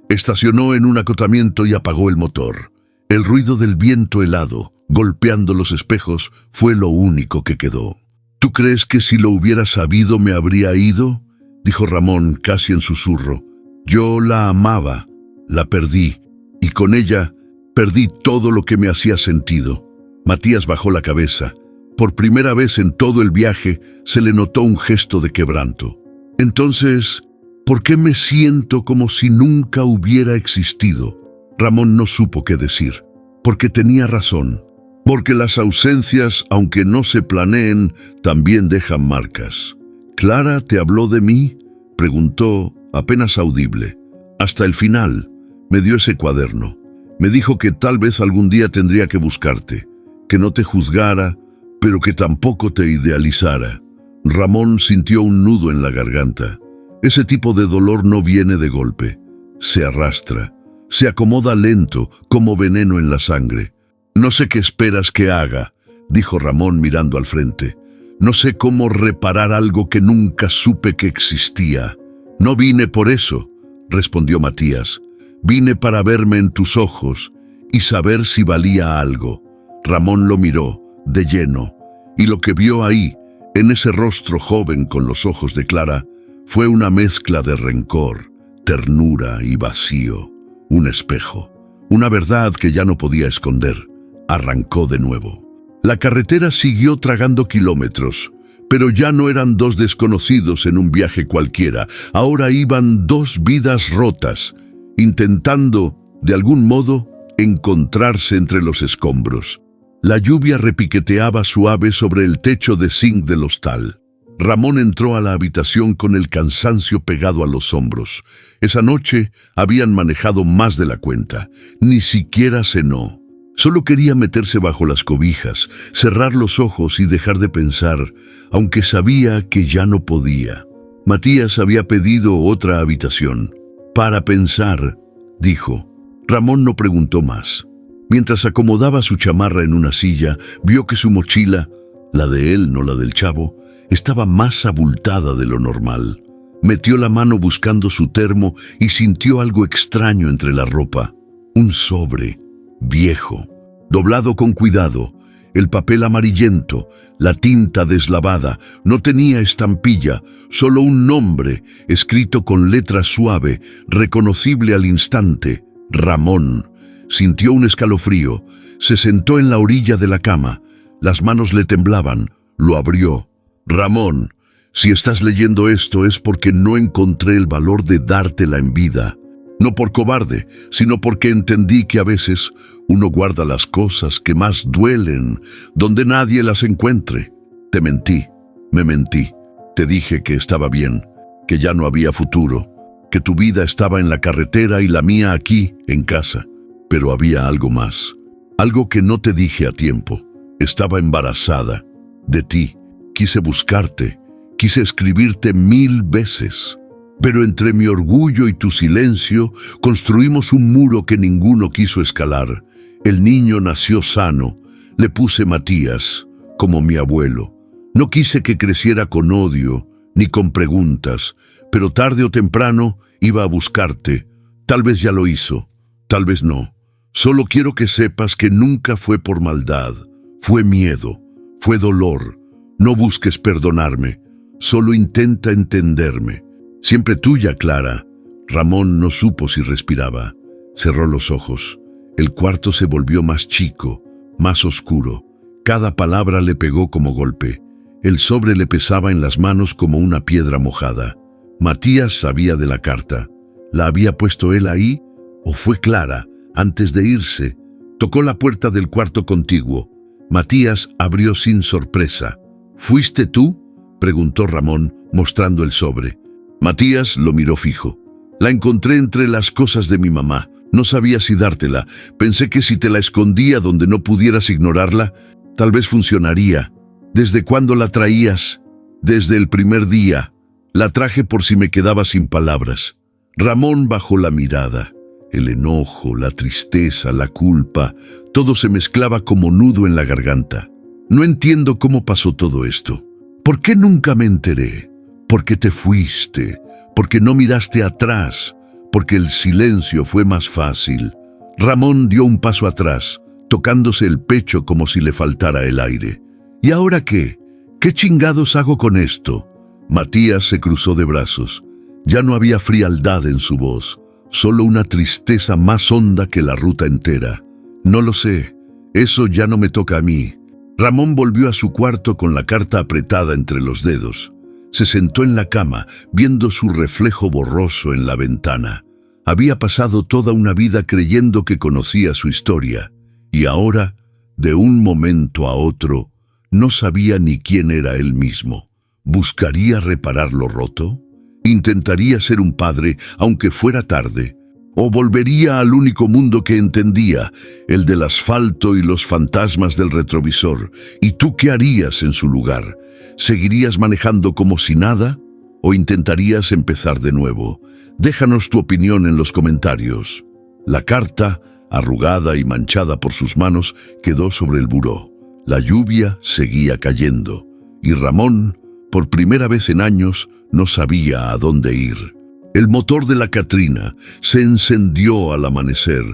Estacionó en un acotamiento y apagó el motor. El ruido del viento helado, golpeando los espejos, fue lo único que quedó. ¿Tú crees que si lo hubiera sabido me habría ido? Dijo Ramón casi en susurro. Yo la amaba, la perdí, y con ella perdí todo lo que me hacía sentido. Matías bajó la cabeza. Por primera vez en todo el viaje se le notó un gesto de quebranto. Entonces, ¿por qué me siento como si nunca hubiera existido? Ramón no supo qué decir, porque tenía razón. Porque las ausencias, aunque no se planeen, también dejan marcas. ¿Clara te habló de mí? Preguntó, apenas audible. Hasta el final, me dio ese cuaderno. Me dijo que tal vez algún día tendría que buscarte, que no te juzgara, pero que tampoco te idealizara. Ramón sintió un nudo en la garganta. Ese tipo de dolor no viene de golpe. Se arrastra, se acomoda lento, como veneno en la sangre. No sé qué esperas que haga, dijo Ramón mirando al frente. No sé cómo reparar algo que nunca supe que existía. No vine por eso, respondió Matías. Vine para verme en tus ojos y saber si valía algo. Ramón lo miró, de lleno, y lo que vio ahí, en ese rostro joven con los ojos de Clara, fue una mezcla de rencor, ternura y vacío. Un espejo, una verdad que ya no podía esconder. Arrancó de nuevo. La carretera siguió tragando kilómetros, pero ya no eran dos desconocidos en un viaje cualquiera. Ahora iban dos vidas rotas, intentando, de algún modo, encontrarse entre los escombros. La lluvia repiqueteaba suave sobre el techo de zinc del hostal. Ramón entró a la habitación con el cansancio pegado a los hombros. Esa noche habían manejado más de la cuenta. Ni siquiera cenó. Solo quería meterse bajo las cobijas, cerrar los ojos y dejar de pensar, aunque sabía que ya no podía. Matías había pedido otra habitación. Para pensar, dijo. Ramón no preguntó más. Mientras acomodaba su chamarra en una silla, vio que su mochila, la de él, no la del chavo, estaba más abultada de lo normal. Metió la mano buscando su termo y sintió algo extraño entre la ropa. Un sobre, viejo, doblado con cuidado, el papel amarillento, la tinta deslavada, no tenía estampilla, solo un nombre, escrito con letra suave, reconocible al instante, Ramón. Sintió un escalofrío, se sentó en la orilla de la cama, las manos le temblaban, lo abrió. Ramón, si estás leyendo esto es porque no encontré el valor de dártela en vida. No por cobarde, sino porque entendí que a veces uno guarda las cosas que más duelen, donde nadie las encuentre. Te mentí, me mentí. Te dije que estaba bien, que ya no había futuro, que tu vida estaba en la carretera y la mía aquí, en casa. Pero había algo más, algo que no te dije a tiempo. Estaba embarazada. de ti. Quise buscarte, quise escribirte 1000 veces. Pero entre mi orgullo y tu silencio construimos un muro que ninguno quiso escalar. El niño nació sano, le puse Matías, como mi abuelo. No quise que creciera con odio, ni con preguntas, pero tarde o temprano iba a buscarte. Tal vez ya lo hizo, tal vez no. Solo quiero que sepas que nunca fue por maldad, fue miedo, fue dolor. No busques perdonarme, solo intenta entenderme. Siempre tuya, Clara. Ramón no supo si respiraba. Cerró los ojos. El cuarto se volvió más chico, más oscuro. Cada palabra le pegó como golpe. El sobre le pesaba en las manos como una piedra mojada. Matías sabía de la carta. ¿La había puesto él ahí? ¿O fue Clara, antes de irse? Tocó la puerta del cuarto contiguo. Matías abrió sin sorpresa. ¿Fuiste tú?, preguntó Ramón, mostrando el sobre. Matías lo miró fijo. La encontré entre las cosas de mi mamá. No sabía si dártela. Pensé que si te la escondía donde no pudieras ignorarla, tal vez funcionaría. ¿Desde cuándo la traías? Desde el primer día. La traje por si me quedaba sin palabras. Ramón bajó la mirada. El enojo, la tristeza, la culpa, todo se mezclaba como nudo en la garganta. No entiendo cómo pasó todo esto. ¿Por qué nunca me enteré? Porque te fuiste, porque no miraste atrás, porque el silencio fue más fácil. Ramón dio un paso atrás, tocándose el pecho como si le faltara el aire. ¿Y ahora qué? ¿Qué chingados hago con esto? Matías se cruzó de brazos. Ya no había frialdad en su voz, solo una tristeza más honda que la ruta entera. No lo sé, eso ya no me toca a mí. Ramón volvió a su cuarto con la carta apretada entre los dedos. Se sentó en la cama, viendo su reflejo borroso en la ventana. Había pasado toda una vida creyendo que conocía su historia, y ahora, de un momento a otro, no sabía ni quién era él mismo. ¿Buscaría reparar lo roto? ¿Intentaría ser un padre, aunque fuera tarde? ¿O volvería al único mundo que entendía, el del asfalto y los fantasmas del retrovisor? ¿Y tú qué harías en su lugar? ¿Seguirías manejando como si nada? ¿O intentarías empezar de nuevo? Déjanos tu opinión en los comentarios. La carta, arrugada y manchada por sus manos, quedó sobre el buró. La lluvia seguía cayendo, y Ramón, por primera vez en años, no sabía a dónde ir. El motor de la Katrina se encendió al amanecer,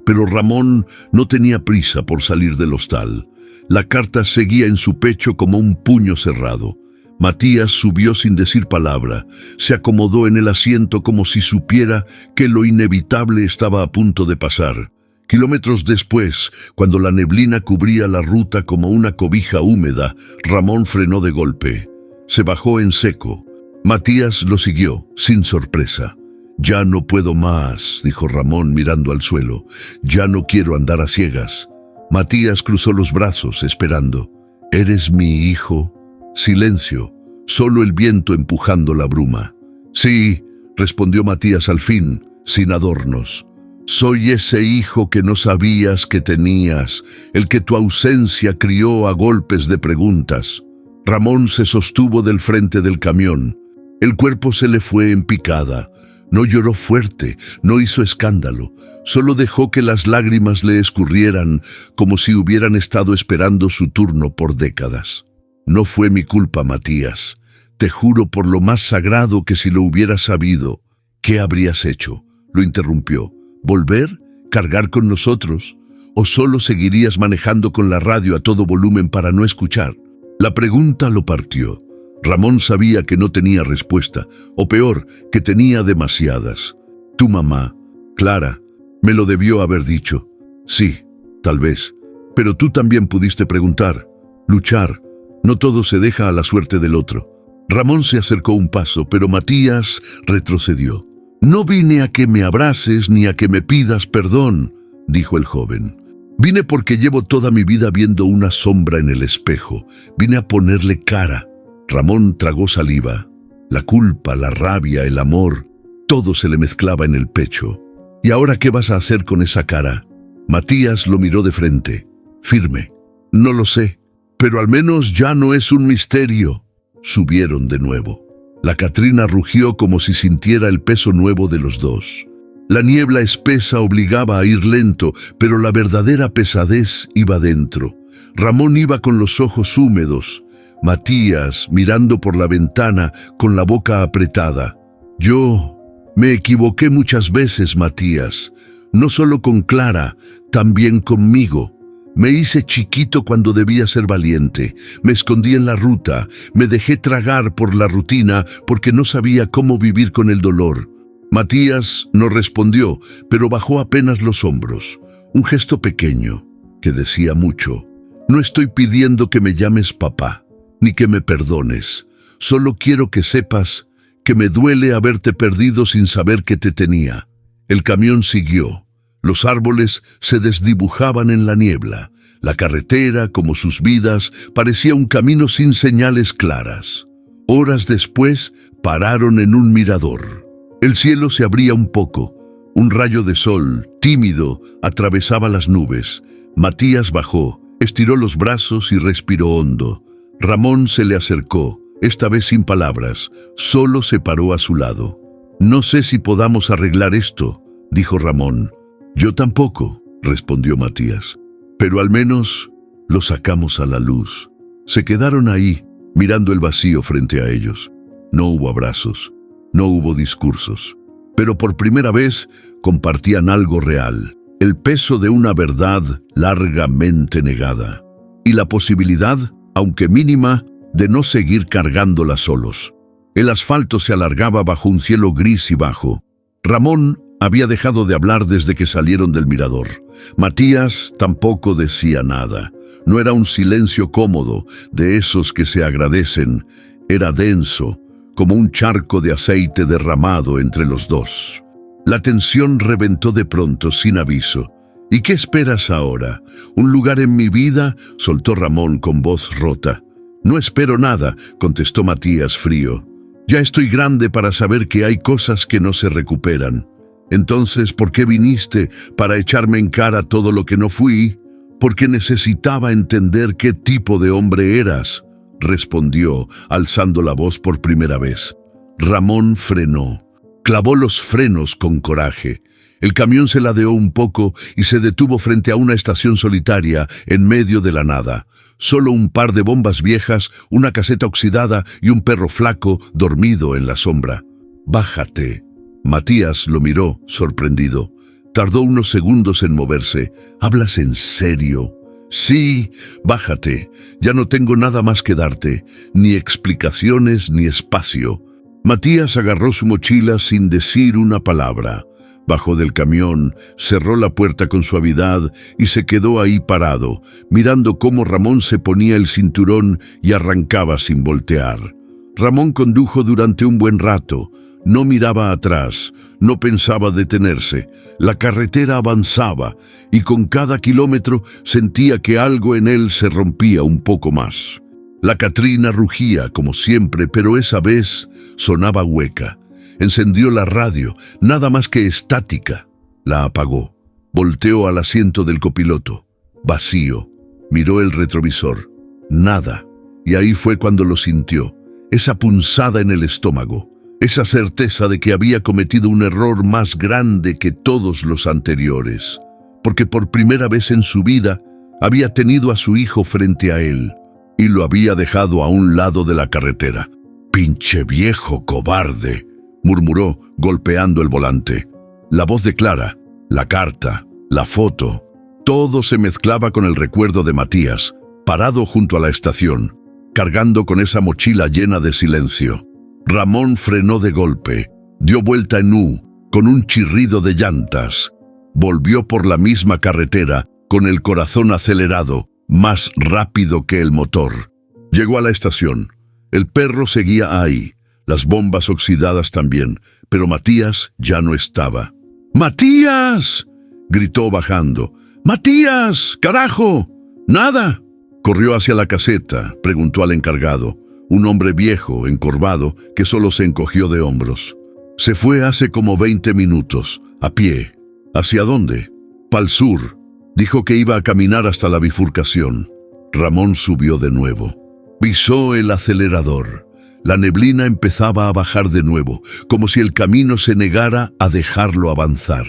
pero Ramón no tenía prisa por salir del hostal. La carta seguía en su pecho como un puño cerrado. Matías subió sin decir palabra, se acomodó en el asiento como si supiera que lo inevitable estaba a punto de pasar. Kilómetros después, cuando la neblina cubría la ruta como una cobija húmeda, Ramón frenó de golpe. Se bajó en seco. Matías lo siguió, sin sorpresa. «Ya no puedo más», dijo Ramón mirando al suelo. «Ya no quiero andar a ciegas». Matías cruzó los brazos, esperando. «¿Eres mi hijo?» Silencio, solo el viento empujando la bruma. «Sí», respondió Matías al fin, sin adornos. «Soy ese hijo que no sabías que tenías, el que tu ausencia crió a golpes de preguntas». Ramón se sostuvo del frente del camión. El cuerpo se le fue en picada. No lloró fuerte, no hizo escándalo. Solo dejó que las lágrimas le escurrieran como si hubieran estado esperando su turno por décadas. «No fue mi culpa, Matías. Te juro por lo más sagrado que si lo hubieras sabido». «¿Qué habrías hecho?», lo interrumpió. «¿Volver? ¿Cargar con nosotros? ¿O solo seguirías manejando con la radio a todo volumen para no escuchar?» La pregunta lo partió. Ramón sabía que no tenía respuesta, o peor, que tenía demasiadas. «Tu mamá, Clara, me lo debió haber dicho». «Sí, tal vez. Pero tú también pudiste preguntar, luchar. No todo se deja a la suerte del otro». Ramón se acercó un paso, pero Matías retrocedió. «No vine a que me abraces ni a que me pidas perdón», dijo el joven. «Vine porque llevo toda mi vida viendo una sombra en el espejo. Vine a ponerle cara». Ramón tragó saliva. La culpa, la rabia, el amor, todo se le mezclaba en el pecho. «¿Y ahora qué vas a hacer con esa cara?». Matías lo miró de frente, firme. «No lo sé. pero al menos ya no es un misterio. Subieron de nuevo. La Catrina rugió como si sintiera el peso nuevo de los dos. La niebla espesa obligaba a ir lento, pero la verdadera pesadez iba dentro. Ramón iba con los ojos húmedos, Matías mirando por la ventana con la boca apretada. Yo me equivoqué muchas veces, Matías, no solo con Clara, también conmigo. Me hice chiquito cuando debía ser valiente, me escondí en la ruta, me dejé tragar por la rutina porque no sabía cómo vivir con el dolor. Matías no respondió, pero bajó apenas los hombros, un gesto pequeño que decía mucho. No estoy pidiendo que me llames papá, ni que me perdones, solo quiero que sepas que me duele haberte perdido sin saber que te tenía. El camión siguió. Los árboles se desdibujaban en la niebla. La carretera, como sus vidas, parecía un camino sin señales claras. Horas después, pararon en un mirador. El cielo se abría un poco. Un rayo de sol, tímido, atravesaba las nubes. Matías bajó, estiró los brazos y respiró hondo. Ramón se le acercó, esta vez sin palabras, solo se paró a su lado. «No sé si podamos arreglar esto», dijo Ramón. «Yo tampoco», respondió Matías. «Pero al menos lo sacamos a la luz». Se quedaron ahí, mirando el vacío frente a ellos. No hubo abrazos, no hubo discursos, pero por primera vez compartían algo real, el peso de una verdad largamente negada, y la posibilidad, aunque mínima, de no seguir cargándola solos. El asfalto se alargaba bajo un cielo gris y bajo. Ramón había dejado de hablar desde que salieron del mirador. Matías tampoco decía nada. No era un silencio cómodo, de esos que se agradecen. Era denso, como un charco de aceite derramado entre los dos. La tensión reventó de pronto, sin aviso. «¿Y qué esperas ahora? ¿Un lugar en mi vida?», soltó Ramón con voz rota. «No espero nada», contestó Matías frío. «Ya estoy grande para saber que hay cosas que no se recuperan». «Entonces, ¿por qué viniste? ¿Para echarme en cara todo lo que no fui?» «Porque necesitaba entender qué tipo de hombre eras», respondió, alzando la voz por primera vez. Ramón frenó. Clavó los frenos con coraje. El camión se ladeó un poco y se detuvo frente a una estación solitaria en medio de la nada. Solo un par de bombas viejas, una caseta oxidada y un perro flaco dormido en la sombra. «Bájate». Matías lo miró, sorprendido. Tardó unos segundos en moverse. «¿Hablas en serio?» «Sí, bájate. Ya no tengo nada más que darte, ni explicaciones ni espacio». Matías agarró su mochila sin decir una palabra. Bajó del camión, cerró la puerta con suavidad y se quedó ahí parado, mirando cómo Ramón se ponía el cinturón y arrancaba sin voltear. Ramón condujo durante un buen rato. No miraba atrás, no pensaba detenerse. La carretera avanzaba y con cada kilómetro sentía que algo en él se rompía un poco más. La Catrina rugía como siempre, pero esa vez sonaba hueca. Encendió la radio, nada más que estática. La apagó. Volteó al asiento del copiloto. Vacío. Miró el retrovisor. Nada. Y ahí fue cuando lo sintió. Esa punzada en el estómago. Esa certeza de que había cometido un error más grande que todos los anteriores. Porque por primera vez en su vida había tenido a su hijo frente a él. Y lo había dejado a un lado de la carretera. «Pinche viejo cobarde», murmuró, golpeando el volante. La voz de Clara, la carta, la foto, todo se mezclaba con el recuerdo de Matías, parado junto a la estación, cargando con esa mochila llena de silencio. Ramón frenó de golpe, dio vuelta en U, con un chirrido de llantas. Volvió por la misma carretera, con el corazón acelerado, más rápido que el motor. Llegó a la estación. El perro seguía ahí, las bombas oxidadas también, pero Matías ya no estaba. «¡Matías!», gritó bajando. «¡Matías! ¡Carajo! ¡Nada!». Corrió hacia la caseta, preguntó al encargado, un hombre viejo, encorvado, que solo se encogió de hombros. «Se fue hace como 20 minutos, a pie». «¿Hacia dónde?» «Pa'l sur». Dijo que iba a caminar hasta la bifurcación. Ramón subió de nuevo. Pisó el acelerador. La neblina empezaba a bajar de nuevo, como si el camino se negara a dejarlo avanzar.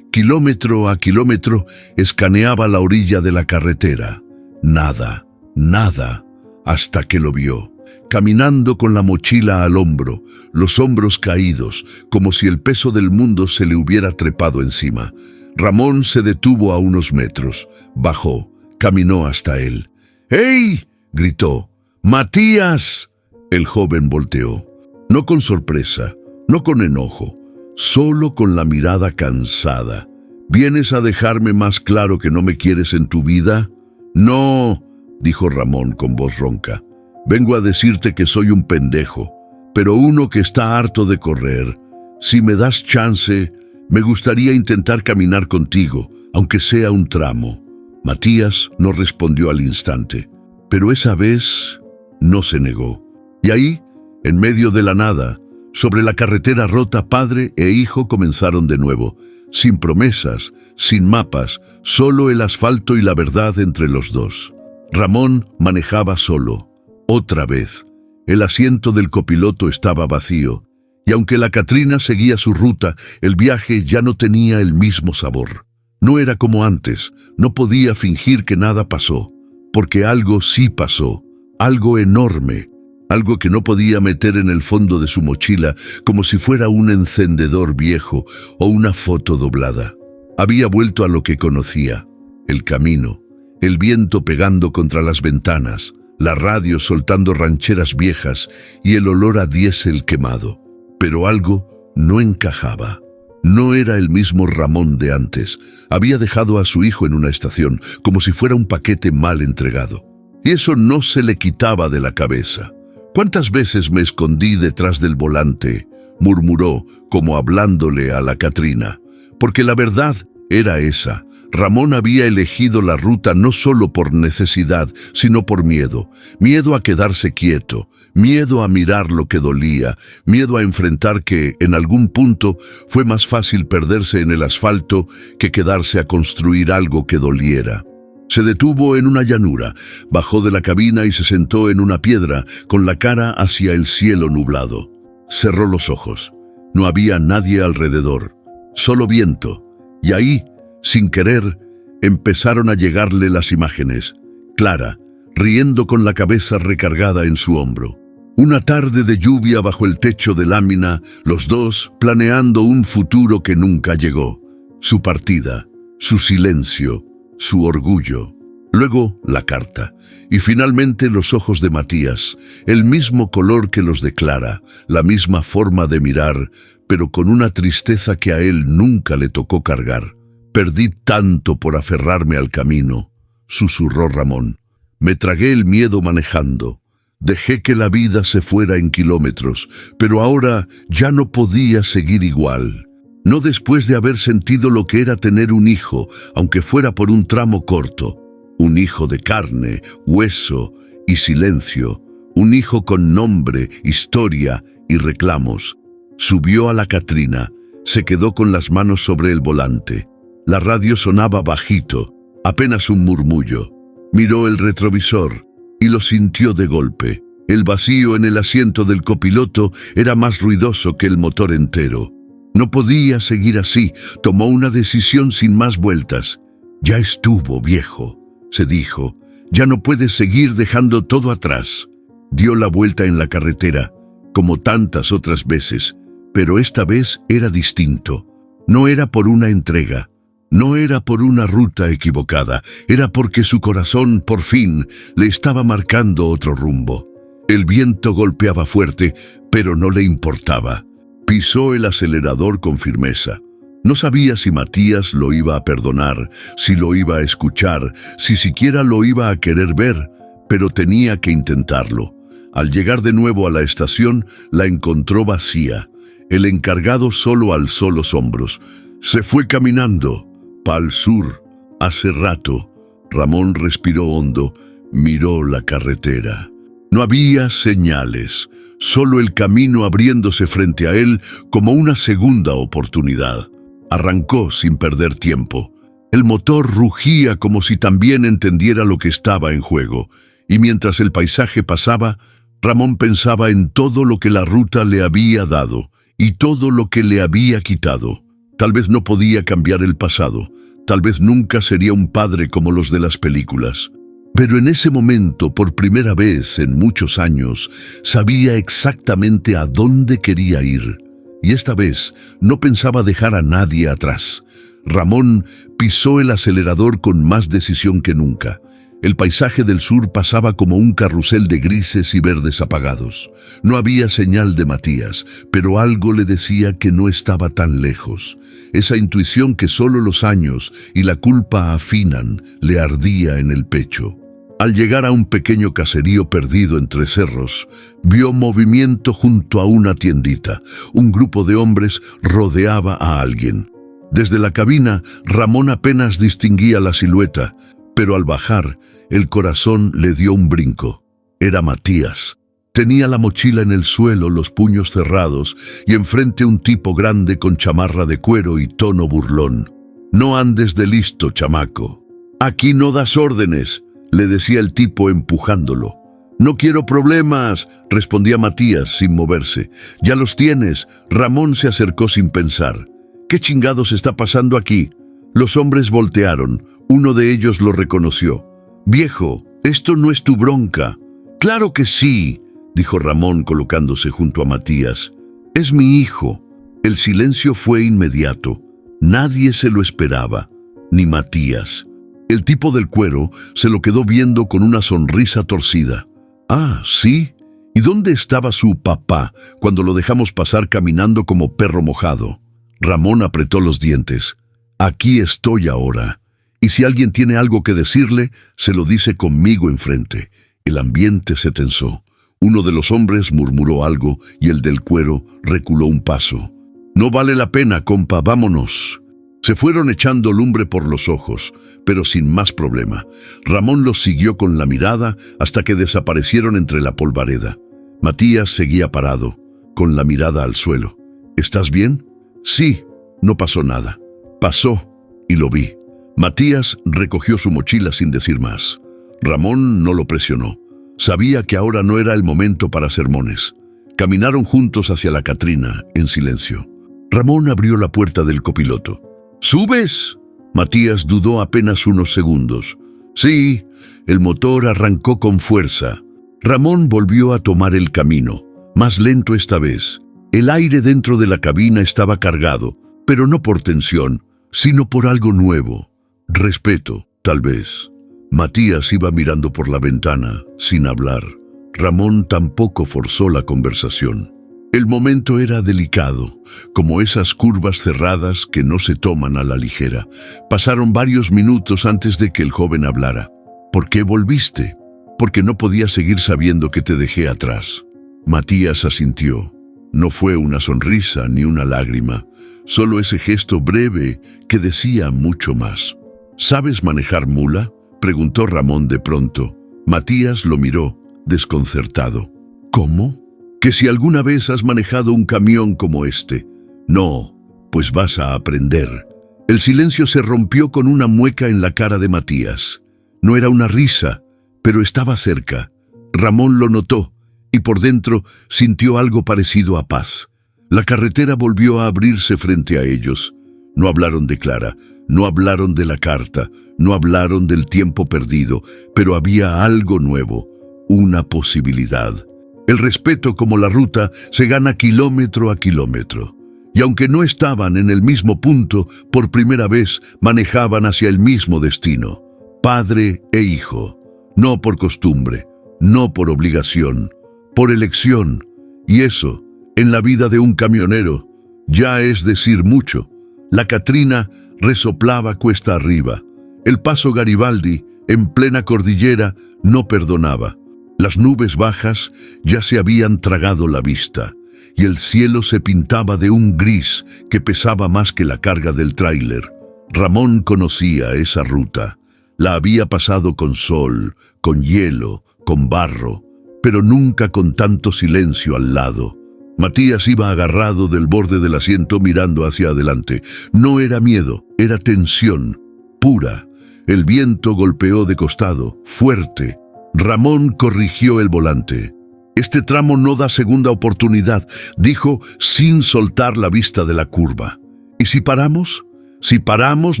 Kilómetro a kilómetro escaneaba la orilla de la carretera. Nada, nada, hasta que lo vio, caminando con la mochila al hombro, los hombros caídos, como si el peso del mundo se le hubiera trepado encima. Ramón se detuvo a unos metros, bajó, caminó hasta él. ¡Hey!, gritó. ¡Matías! El joven volteó, no con sorpresa, no con enojo, solo con la mirada cansada. ¿Vienes a dejarme más claro que no me quieres en tu vida? No, dijo Ramón con voz ronca. Vengo a decirte que soy un pendejo, pero uno que está harto de correr. Si me das chance, me gustaría intentar caminar contigo, aunque sea un tramo. Matías no respondió al instante, pero esa vez no se negó. Y ahí, en medio de la nada, sobre la carretera rota, padre e hijo comenzaron de nuevo, sin promesas, sin mapas, solo el asfalto y la verdad entre los dos. Ramón manejaba solo. Otra vez, el asiento del copiloto estaba vacío, y aunque la Katrina seguía su ruta, el viaje ya no tenía el mismo sabor. No era como antes, no podía fingir que nada pasó, porque algo sí pasó, algo enorme, algo que no podía meter en el fondo de su mochila como si fuera un encendedor viejo o una foto doblada. Había vuelto a lo que conocía, el camino, el viento pegando contra las ventanas, la radio soltando rancheras viejas y el olor a diésel quemado. Pero algo no encajaba. No era el mismo Ramón de antes. Había dejado a su hijo en una estación, como si fuera un paquete mal entregado. Y eso no se le quitaba de la cabeza. ¿Cuántas veces me escondí detrás del volante?, murmuró, como hablándole a la Katrina. Porque la verdad era esa. Ramón había elegido la ruta no solo por necesidad, sino por miedo. Miedo a quedarse quieto, miedo a mirar lo que dolía, miedo a enfrentar que, en algún punto, fue más fácil perderse en el asfalto que quedarse a construir algo que doliera. Se detuvo en una llanura, bajó de la cabina y se sentó en una piedra, con la cara hacia el cielo nublado. Cerró los ojos. No había nadie alrededor, solo viento. Y ahí, sin querer, empezaron a llegarle las imágenes. Clara, riendo con la cabeza recargada en su hombro. Una tarde de lluvia bajo el techo de lámina, los dos planeando un futuro que nunca llegó. Su partida, su silencio, su orgullo. Luego la carta, y finalmente los ojos de Matías, el mismo color que los de Clara, la misma forma de mirar, pero con una tristeza que a él nunca le tocó cargar. Perdí tanto por aferrarme al camino, susurró Ramón. Me tragué el miedo manejando. Dejé que la vida se fuera en kilómetros, pero ahora ya no podía seguir igual. No después de haber sentido lo que era tener un hijo, aunque fuera por un tramo corto. Un hijo de carne, hueso y silencio. Un hijo con nombre, historia y reclamos. Subió a la Katrina, se quedó con las manos sobre el volante. La radio sonaba bajito, apenas un murmullo. Miró el retrovisor y lo sintió de golpe. El vacío en el asiento del copiloto era más ruidoso que el motor entero. No podía seguir así, tomó una decisión sin más vueltas. Ya estuvo, viejo, se dijo. Ya no puedes seguir dejando todo atrás. Dio la vuelta en la carretera, como tantas otras veces, pero esta vez era distinto. No era por una entrega, no era por una ruta equivocada, era porque su corazón, por fin, le estaba marcando otro rumbo. El viento golpeaba fuerte, pero no le importaba. Pisó el acelerador con firmeza. No sabía si Matías lo iba a perdonar, si lo iba a escuchar, si siquiera lo iba a querer ver, pero tenía que intentarlo. Al llegar de nuevo a la estación, la encontró vacía. El encargado solo alzó los hombros. Se fue caminando, pa'l sur, hace rato. Ramón respiró hondo, miró la carretera. No había señales, solo el camino abriéndose frente a él como una segunda oportunidad. Arrancó sin perder tiempo. El motor rugía como si también entendiera lo que estaba en juego, y mientras el paisaje pasaba, Ramón pensaba en todo lo que la ruta le había dado y todo lo que le había quitado. Tal vez no podía cambiar el pasado, tal vez nunca sería un padre como los de las películas. Pero en ese momento, por primera vez en muchos años, sabía exactamente a dónde quería ir. Y esta vez no pensaba dejar a nadie atrás. Ramón pisó el acelerador con más decisión que nunca. El paisaje del sur pasaba como un carrusel de grises y verdes apagados. No había señal de Matías, pero algo le decía que no estaba tan lejos. Esa intuición que solo los años y la culpa afinan le ardía en el pecho. Al llegar a un pequeño caserío perdido entre cerros, vio movimiento junto a una tiendita. Un grupo de hombres rodeaba a alguien. Desde la cabina, Ramón apenas distinguía la silueta, pero al bajar, el corazón le dio un brinco. Era Matías. Tenía la mochila en el suelo, los puños cerrados, y enfrente un tipo grande con chamarra de cuero y tono burlón. «No andes de listo, chamaco. Aquí no das órdenes», le decía el tipo empujándolo. «No quiero problemas», respondía Matías sin moverse. «Ya los tienes». Ramón se acercó sin pensar. «¿Qué chingados está pasando aquí?». Los hombres voltearon. Uno de ellos lo reconoció. «Viejo, esto no es tu bronca». «Claro que sí», dijo Ramón colocándose junto a Matías. «Es mi hijo». El silencio fue inmediato. Nadie se lo esperaba, ni Matías. El tipo del cuero se lo quedó viendo con una sonrisa torcida. «Ah, ¿sí? ¿Y dónde estaba su papá cuando lo dejamos pasar caminando como perro mojado?» Ramón apretó los dientes. «Aquí estoy ahora. Y si alguien tiene algo que decirle, se lo dice conmigo enfrente». El ambiente se tensó. Uno de los hombres murmuró algo y el del cuero reculó un paso. «No vale la pena, compa, vámonos». Se fueron echando lumbre por los ojos, pero sin más problema. Ramón los siguió con la mirada hasta que desaparecieron entre la polvareda. Matías seguía parado, con la mirada al suelo. «¿Estás bien?» «Sí, no pasó nada». «Pasó, y lo vi». Matías recogió su mochila sin decir más. Ramón no lo presionó. Sabía que ahora no era el momento para sermones. Caminaron juntos hacia la Catrina, en silencio. Ramón abrió la puerta del copiloto. «¿Subes?» Matías dudó apenas unos segundos. «Sí». El motor arrancó con fuerza. Ramón volvió a tomar el camino, más lento esta vez. El aire dentro de la cabina estaba cargado, pero no por tensión, sino por algo nuevo. Respeto, tal vez. Matías iba mirando por la ventana, sin hablar. Ramón tampoco forzó la conversación. El momento era delicado, como esas curvas cerradas que no se toman a la ligera. Pasaron varios minutos antes de que el joven hablara. «¿Por qué volviste?» «Porque no podía seguir sabiendo que te dejé atrás». Matías asintió. No fue una sonrisa ni una lágrima, solo ese gesto breve que decía mucho más. «¿Sabes manejar mula?», preguntó Ramón de pronto. Matías lo miró, desconcertado. «¿Cómo? ¿Que si alguna vez has manejado un camión como este?» «No, pues vas a aprender». El silencio se rompió con una mueca en la cara de Matías. No era una risa, pero estaba cerca. Ramón lo notó, y por dentro sintió algo parecido a paz. La carretera volvió a abrirse frente a ellos. No hablaron de Clara, no hablaron de la carta, no hablaron del tiempo perdido, pero había algo nuevo, una posibilidad. El respeto, como la ruta, se gana kilómetro a kilómetro. Y aunque no estaban en el mismo punto, por primera vez manejaban hacia el mismo destino. Padre e hijo, no por costumbre, no por obligación, por elección. Y eso, en la vida de un camionero, ya es decir mucho. La Catrina resoplaba cuesta arriba. El paso Garibaldi, en plena cordillera, no perdonaba. Las nubes bajas ya se habían tragado la vista, y el cielo se pintaba de un gris que pesaba más que la carga del tráiler. Ramón conocía esa ruta. La había pasado con sol, con hielo, con barro, pero nunca con tanto silencio al lado. Matías iba agarrado del borde del asiento mirando hacia adelante. No era miedo, era tensión. pura. El viento golpeó de costado, fuerte. Ramón corrigió el volante. «Este tramo no da segunda oportunidad», dijo sin soltar la vista de la curva. «¿Y si paramos? Si paramos,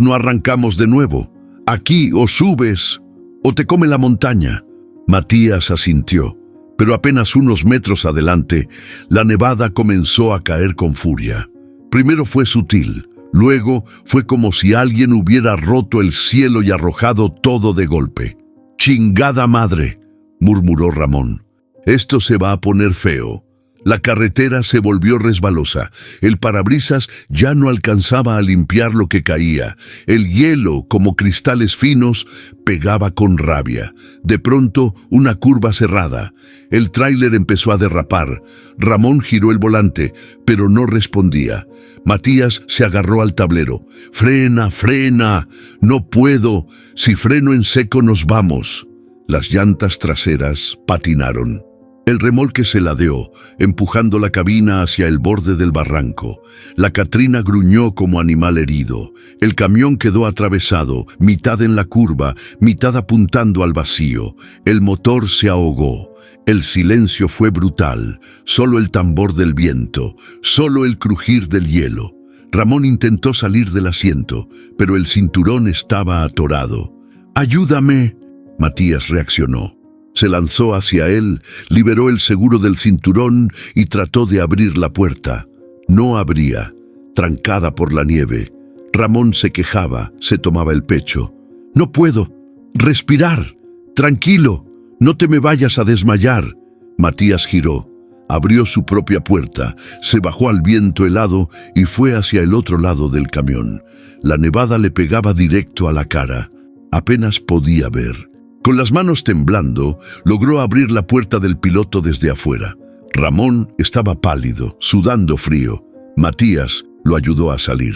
no arrancamos de nuevo. Aquí o subes o te come la montaña». Matías asintió, pero apenas unos metros adelante, la nevada comenzó a caer con furia. Primero fue sutil, luego fue como si alguien hubiera roto el cielo y arrojado todo de golpe. «¡Chingada madre!», murmuró Ramón. «Esto se va a poner feo». La carretera se volvió resbalosa. El parabrisas ya no alcanzaba a limpiar lo que caía. El hielo, como cristales finos, pegaba con rabia. De pronto, una curva cerrada. El tráiler empezó a derrapar. Ramón giró el volante, pero no respondía. Matías se agarró al tablero. «¡Frena, frena! ¡No puedo! Si freno en seco nos vamos». Las llantas traseras patinaron. El remolque se ladeó, empujando la cabina hacia el borde del barranco. La Catrina gruñó como animal herido. El camión quedó atravesado, mitad en la curva, mitad apuntando al vacío. El motor se ahogó. El silencio fue brutal. Solo el tambor del viento, solo el crujir del hielo. Ramón intentó salir del asiento, pero el cinturón estaba atorado. «¡Ayúdame!», Matías reaccionó. Se lanzó hacia él, liberó el seguro del cinturón y trató de abrir la puerta. No abría, trancada por la nieve. Ramón se quejaba, se tomaba el pecho. «No puedo respirar. Tranquilo, no te me vayas a desmayar». Matías giró, abrió su propia puerta, se bajó al viento helado y fue hacia el otro lado del camión. La nevada le pegaba directo a la cara. Apenas podía ver. Con las manos temblando, logró abrir la puerta del piloto desde afuera. Ramón estaba pálido, sudando frío. Matías lo ayudó a salir.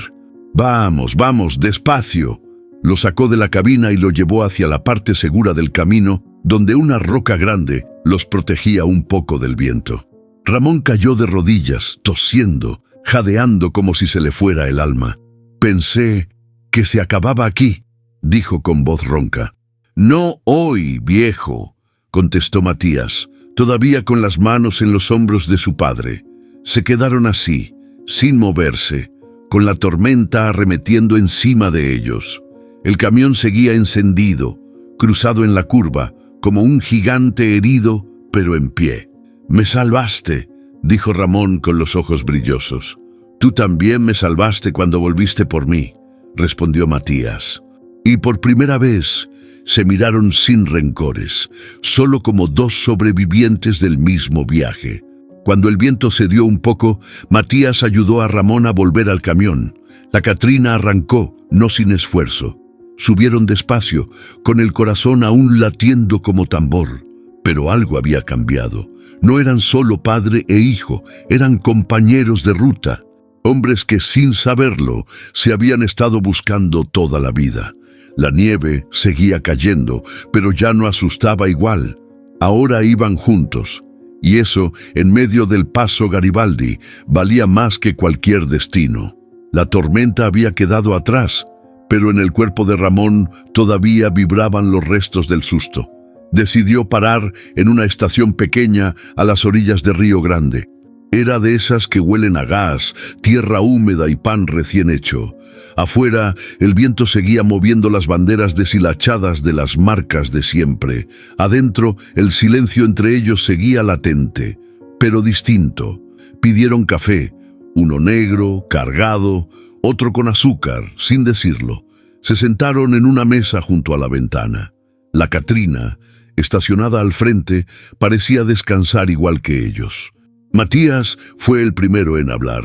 «Vamos, vamos, despacio». Lo sacó de la cabina y lo llevó hacia la parte segura del camino, donde una roca grande los protegía un poco del viento. Ramón cayó de rodillas, tosiendo, jadeando como si se le fuera el alma. «Pensé que se acababa aquí», dijo con voz ronca. «No hoy, viejo», contestó Matías, todavía con las manos en los hombros de su padre. Se quedaron así, sin moverse, con la tormenta arremetiendo encima de ellos. El camión seguía encendido, cruzado en la curva, como un gigante herido, pero en pie. «Me salvaste», dijo Ramón con los ojos brillosos. «Tú también me salvaste cuando volviste por mí», respondió Matías. Y por primera vez se miraron sin rencores, solo como dos sobrevivientes del mismo viaje. Cuando el viento cedió un poco, Matías ayudó a Ramón a volver al camión. La Catrina arrancó, no sin esfuerzo. Subieron despacio, con el corazón aún latiendo como tambor. Pero algo había cambiado. No eran solo padre e hijo, eran compañeros de ruta. Hombres que, sin saberlo, se habían estado buscando toda la vida. La nieve seguía cayendo, pero ya no asustaba igual. Ahora iban juntos, y eso, en medio del paso Garibaldi, valía más que cualquier destino. La tormenta había quedado atrás, pero en el cuerpo de Ramón todavía vibraban los restos del susto. Decidió parar en una estación pequeña a las orillas de Río Grande. Era de esas que huelen a gas, tierra húmeda y pan recién hecho. Afuera, el viento seguía moviendo las banderas deshilachadas de las marcas de siempre. Adentro, el silencio entre ellos seguía latente, pero distinto. Pidieron café, uno negro, cargado, otro con azúcar, sin decirlo. Se sentaron en una mesa junto a la ventana. La Catrina, estacionada al frente, parecía descansar igual que ellos. Matías fue el primero en hablar.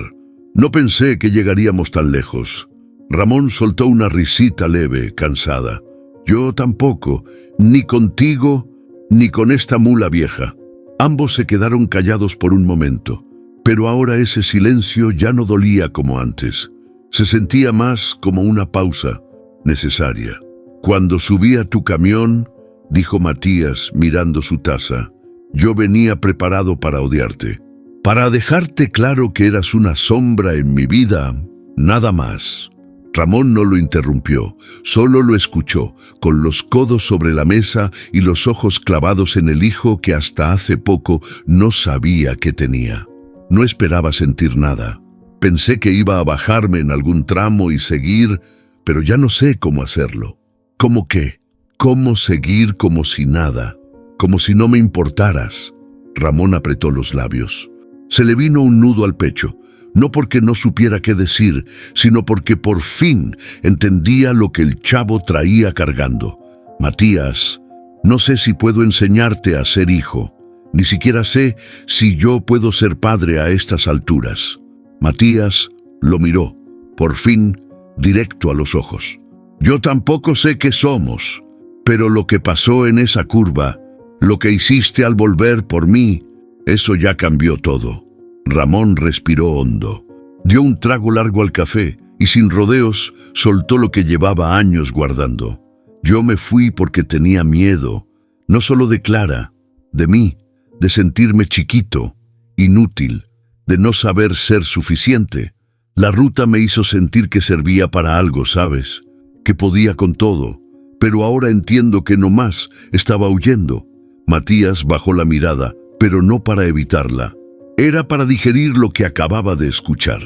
«No pensé que llegaríamos tan lejos». Ramón soltó una risita leve, cansada. «Yo tampoco, ni contigo, ni con esta mula vieja». Ambos se quedaron callados por un momento, pero ahora ese silencio ya no dolía como antes. Se sentía más como una pausa necesaria. «Cuando subí a tu camión», dijo Matías mirando su taza, «yo venía preparado para odiarte. Para dejarte claro que eras una sombra en mi vida, nada más». Ramón no lo interrumpió, solo lo escuchó, con los codos sobre la mesa y los ojos clavados en el hijo que hasta hace poco no sabía que tenía. No esperaba sentir nada. Pensé que iba a bajarme en algún tramo y seguir, pero ya no sé cómo hacerlo. ¿Cómo qué? ¿Cómo seguir como si nada? Como si no me importaras. Ramón apretó los labios. Se le vino un nudo al pecho. No porque no supiera qué decir, sino porque por fin entendía lo que el chavo traía cargando. Matías, no sé si puedo enseñarte a ser hijo. Ni siquiera sé si yo puedo ser padre a estas alturas. Matías lo miró, por fin, directo a los ojos. Yo tampoco sé qué somos, pero lo que pasó en esa curva, lo que hiciste al volver por mí, eso ya cambió todo. Ramón respiró hondo, dio un trago largo al café y sin rodeos soltó lo que llevaba años guardando. Yo me fui porque tenía miedo, no solo de Clara, de mí, de sentirme chiquito, inútil, de no saber ser suficiente. La ruta me hizo sentir que servía para algo, ¿sabes? Que podía con todo, pero ahora entiendo que no más estaba huyendo. Matías bajó la mirada, pero no para evitarla. Era para digerir lo que acababa de escuchar.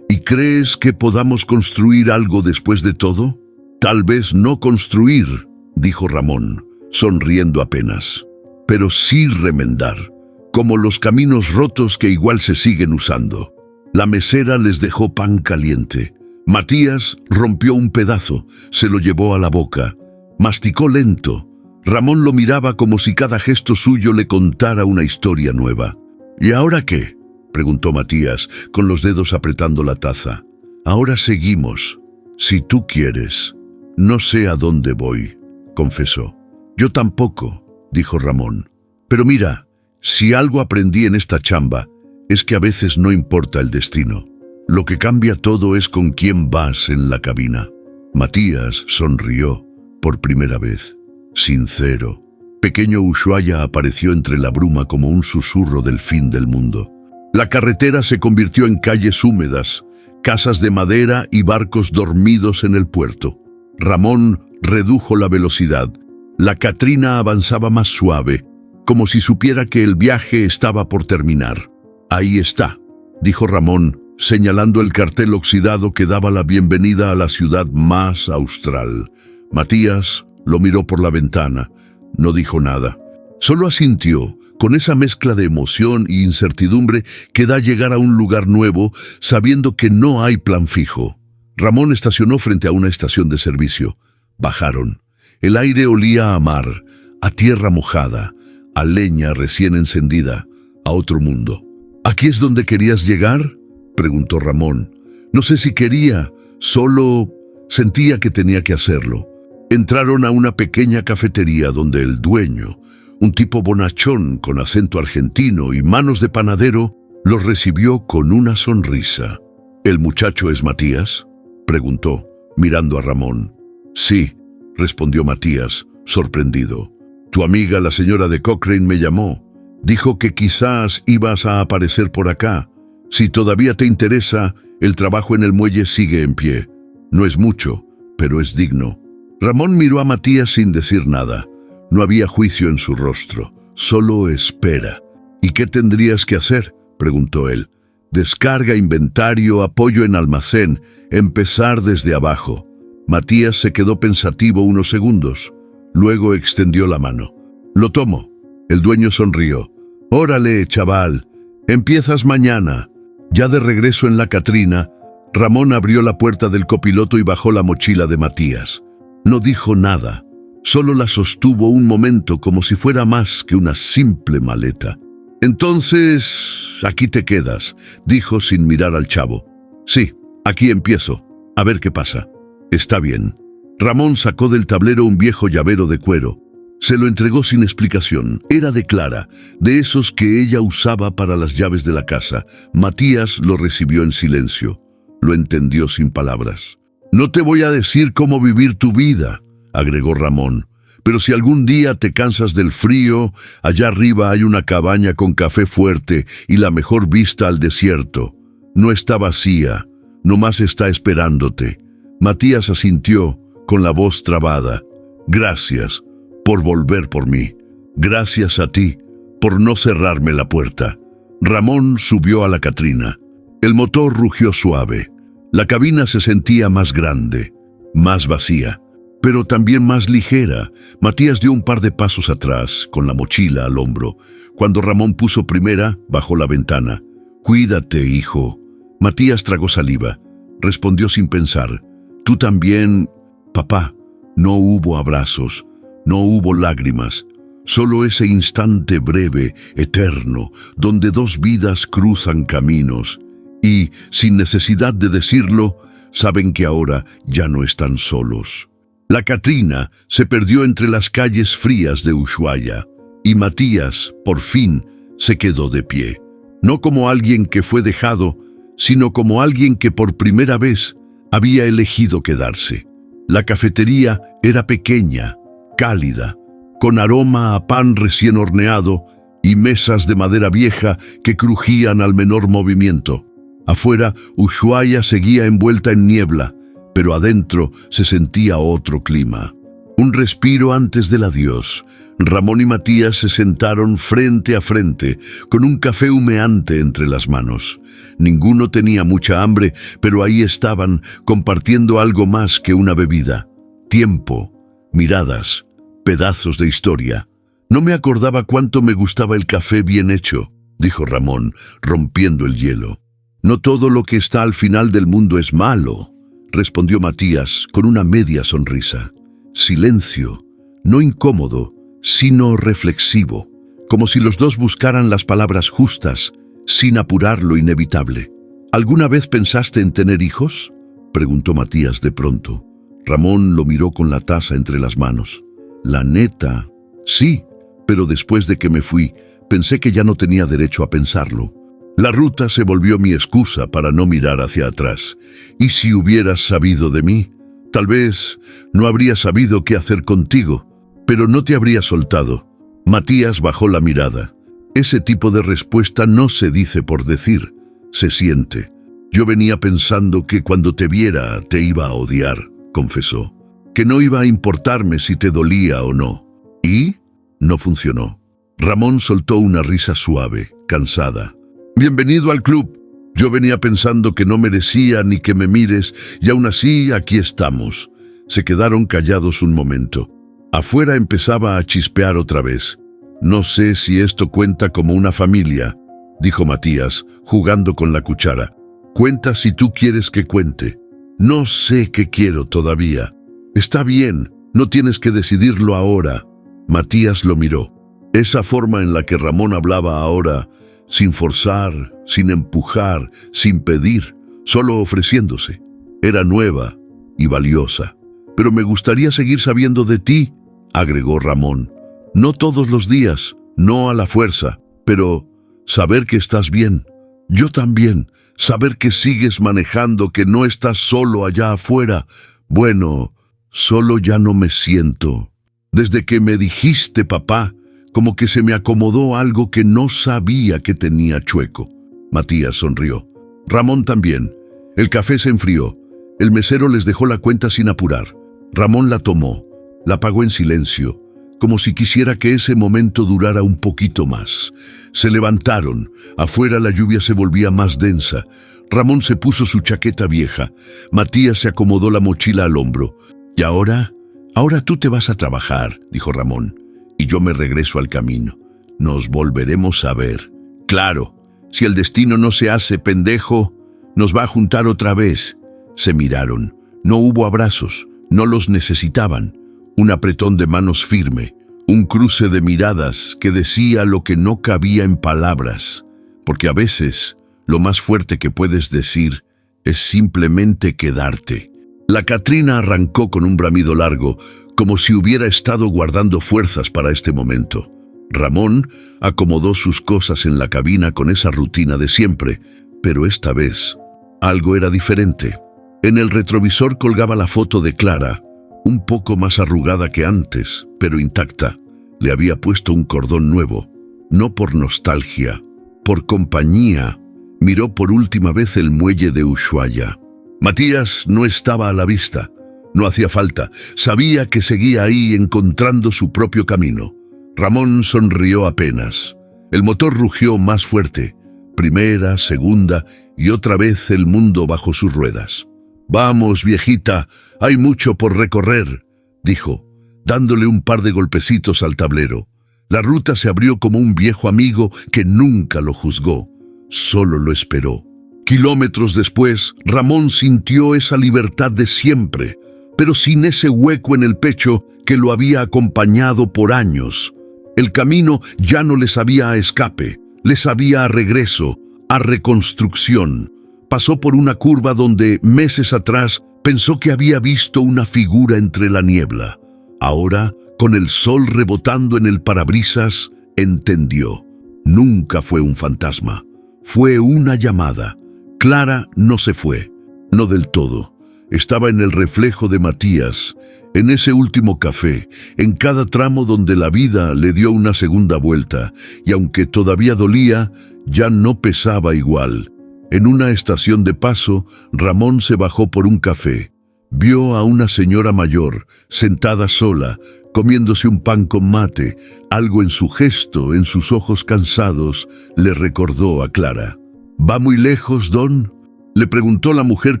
¿Y crees que podamos construir algo después de todo? Tal vez no construir, dijo Ramón, sonriendo apenas, pero sí remendar, como los caminos rotos que igual se siguen usando. La mesera les dejó pan caliente. Matías rompió un pedazo, se lo llevó a la boca, masticó lento. Ramón lo miraba como si cada gesto suyo le contara una historia nueva. ¿Y ahora qué?, preguntó Matías, con los dedos apretando la taza. Ahora seguimos, si tú quieres. No sé a dónde voy, confesó. Yo tampoco, dijo Ramón. Pero mira, si algo aprendí en esta chamba, es que a veces no importa el destino. Lo que cambia todo es con quién vas en la cabina. Matías sonrió por primera vez, sincero. Pequeño Ushuaia apareció entre la bruma como un susurro del fin del mundo. La carretera se convirtió en calles húmedas, casas de madera y barcos dormidos en el puerto. Ramón redujo la velocidad. La Catrina avanzaba más suave, como si supiera que el viaje estaba por terminar. Ahí está, dijo Ramón, señalando el cartel oxidado que daba la bienvenida a la ciudad más austral. Matías lo miró por la ventana. No dijo nada. Solo asintió, con esa mezcla de emoción e incertidumbre que da llegar a un lugar nuevo, sabiendo que no hay plan fijo. Ramón estacionó frente a una estación de servicio. Bajaron. El aire olía a mar, a tierra mojada, a leña recién encendida, a otro mundo. ¿Aquí es donde querías llegar?, preguntó Ramón. No sé si quería, solo sentía que tenía que hacerlo. Entraron a una pequeña cafetería donde el dueño, un tipo bonachón con acento argentino y manos de panadero, los recibió con una sonrisa. ¿El muchacho es Matías?, preguntó, mirando a Ramón. Sí, respondió Matías, sorprendido. Tu amiga, la señora de Cochrane, me llamó. Dijo que quizás ibas a aparecer por acá. Si todavía te interesa, el trabajo en el muelle sigue en pie. No es mucho, pero es digno. Ramón miró a Matías sin decir nada. No había juicio en su rostro, solo espera. ¿Y qué tendrías que hacer?, preguntó él. Descarga, inventario, apoyo en almacén, empezar desde abajo. Matías se quedó pensativo unos segundos. Luego extendió la mano. Lo tomo. El dueño sonrió. Órale, chaval, empiezas mañana. Ya de regreso en la Catrina, Ramón abrió la puerta del copiloto y bajó la mochila de Matías. No dijo nada, solo la sostuvo un momento como si fuera más que una simple maleta. Entonces, aquí te quedas, dijo sin mirar al chavo. Sí, aquí empiezo, a ver qué pasa. Está bien. Ramón sacó del tablero un viejo llavero de cuero. Se lo entregó sin explicación. Era de Clara, de esos que ella usaba para las llaves de la casa. Matías lo recibió en silencio. Lo entendió sin palabras. No te voy a decir cómo vivir tu vida, agregó Ramón, pero si algún día te cansas del frío, allá arriba hay una cabaña con café fuerte y la mejor vista al desierto. No está vacía, nomás está esperándote. Matías asintió con la voz trabada. Gracias por volver por mí. Gracias a ti por no cerrarme la puerta. Ramón subió a la Catrina. El motor rugió suave. La cabina se sentía más grande, más vacía, pero también más ligera. Matías dio un par de pasos atrás, con la mochila al hombro. Cuando Ramón puso primera, bajó la ventana. Cuídate, hijo. Matías tragó saliva. Respondió sin pensar. Tú también, papá. No hubo abrazos, no hubo lágrimas. Solo ese instante breve, eterno, donde dos vidas cruzan caminos. Y, sin necesidad de decirlo, saben que ahora ya no están solos. La Catrina se perdió entre las calles frías de Ushuaia, y Matías, por fin, se quedó de pie. No como alguien que fue dejado, sino como alguien que por primera vez había elegido quedarse. La cafetería era pequeña, cálida, con aroma a pan recién horneado y mesas de madera vieja que crujían al menor movimiento. Afuera, Ushuaia seguía envuelta en niebla, pero adentro se sentía otro clima. Un respiro antes del adiós. Ramón y Matías se sentaron frente a frente, con un café humeante entre las manos. Ninguno tenía mucha hambre, pero ahí estaban, compartiendo algo más que una bebida. Tiempo, miradas, pedazos de historia. No me acordaba cuánto me gustaba el café bien hecho, dijo Ramón, rompiendo el hielo. No todo lo que está al final del mundo es malo, respondió Matías con una media sonrisa. Silencio, no incómodo, sino reflexivo, como si los dos buscaran las palabras justas, sin apurar lo inevitable. ¿Alguna vez pensaste en tener hijos?, preguntó Matías de pronto. Ramón lo miró con la taza entre las manos. La neta, sí, pero después de que me fui, pensé que ya no tenía derecho a pensarlo. La ruta se volvió mi excusa para no mirar hacia atrás. Y si hubieras sabido de mí, tal vez no habría sabido qué hacer contigo, pero no te habría soltado. Matías bajó la mirada. Ese tipo de respuesta no se dice por decir, se siente. Yo venía pensando que cuando te viera te iba a odiar, confesó. Que no iba a importarme si te dolía o no. Y no funcionó. Ramón soltó una risa suave, cansada. Bienvenido al club. Yo venía pensando que no merecía ni que me mires, y aún así aquí estamos. Se quedaron callados un momento. Afuera empezaba a chispear otra vez. No sé si esto cuenta como una familia, dijo Matías, jugando con la cuchara. Cuenta si tú quieres que cuente. No sé qué quiero todavía. Está bien, no tienes que decidirlo ahora. Matías lo miró. Esa forma en la que Ramón hablaba ahora, sin forzar, sin empujar, sin pedir, solo ofreciéndose, era nueva y valiosa. Pero me gustaría seguir sabiendo de ti, agregó Ramón. No todos los días, no a la fuerza, pero saber que estás bien. Yo también, saber que sigues manejando, que no estás solo allá afuera. Bueno, solo ya no me siento. Desde que me dijiste, papá, como que se me acomodó algo que no sabía que tenía chueco. Matías sonrió. Ramón también. El café se enfrió. El mesero les dejó la cuenta sin apurar. Ramón la tomó, la pagó en silencio, como si quisiera que ese momento durara un poquito más. Se levantaron. Afuera la lluvia se volvía más densa. Ramón se puso su chaqueta vieja. Matías se acomodó la mochila al hombro. ¿Y ahora? Ahora tú te vas a trabajar, dijo Ramón, y yo me regreso al camino. Nos volveremos a ver. Claro, si el destino no se hace pendejo, nos va a juntar otra vez. Se miraron. No hubo abrazos. No los necesitaban. Un apretón de manos firme, un cruce de miradas que decía lo que no cabía en palabras, porque a veces lo más fuerte que puedes decir es simplemente quedarte. La Catrina arrancó con un bramido largo, como si hubiera estado guardando fuerzas para este momento. Ramón acomodó sus cosas en la cabina con esa rutina de siempre, pero esta vez algo era diferente. En el retrovisor colgaba la foto de Clara, un poco más arrugada que antes, pero intacta. Le había puesto un cordón nuevo, no por nostalgia, por compañía. Miró por última vez el muelle de Ushuaia. Matías no estaba a la vista. No hacía falta. Sabía que seguía ahí encontrando su propio camino. Ramón sonrió apenas. El motor rugió más fuerte. Primera, segunda y otra vez el mundo bajo sus ruedas. «Vamos, viejita, hay mucho por recorrer», dijo, dándole un par de golpecitos al tablero. La ruta se abrió como un viejo amigo que nunca lo juzgó, solo lo esperó. Kilómetros después, Ramón sintió esa libertad de siempre, pero sin ese hueco en el pecho que lo había acompañado por años. El camino ya no le sabía a escape, le sabía a regreso, a reconstrucción. Pasó por una curva donde, meses atrás, pensó que había visto una figura entre la niebla. Ahora, con el sol rebotando en el parabrisas, entendió. Nunca fue un fantasma. Fue una llamada. Clara no se fue. No del todo. Estaba en el reflejo de Matías, en ese último café, en cada tramo donde la vida le dio una segunda vuelta, y aunque todavía dolía, ya no pesaba igual. En una estación de paso, Ramón se bajó por un café. Vio a una señora mayor, sentada sola, comiéndose un pan con mate. Algo en su gesto, en sus ojos cansados, le recordó a Clara. «¿Va muy lejos, don?», le preguntó la mujer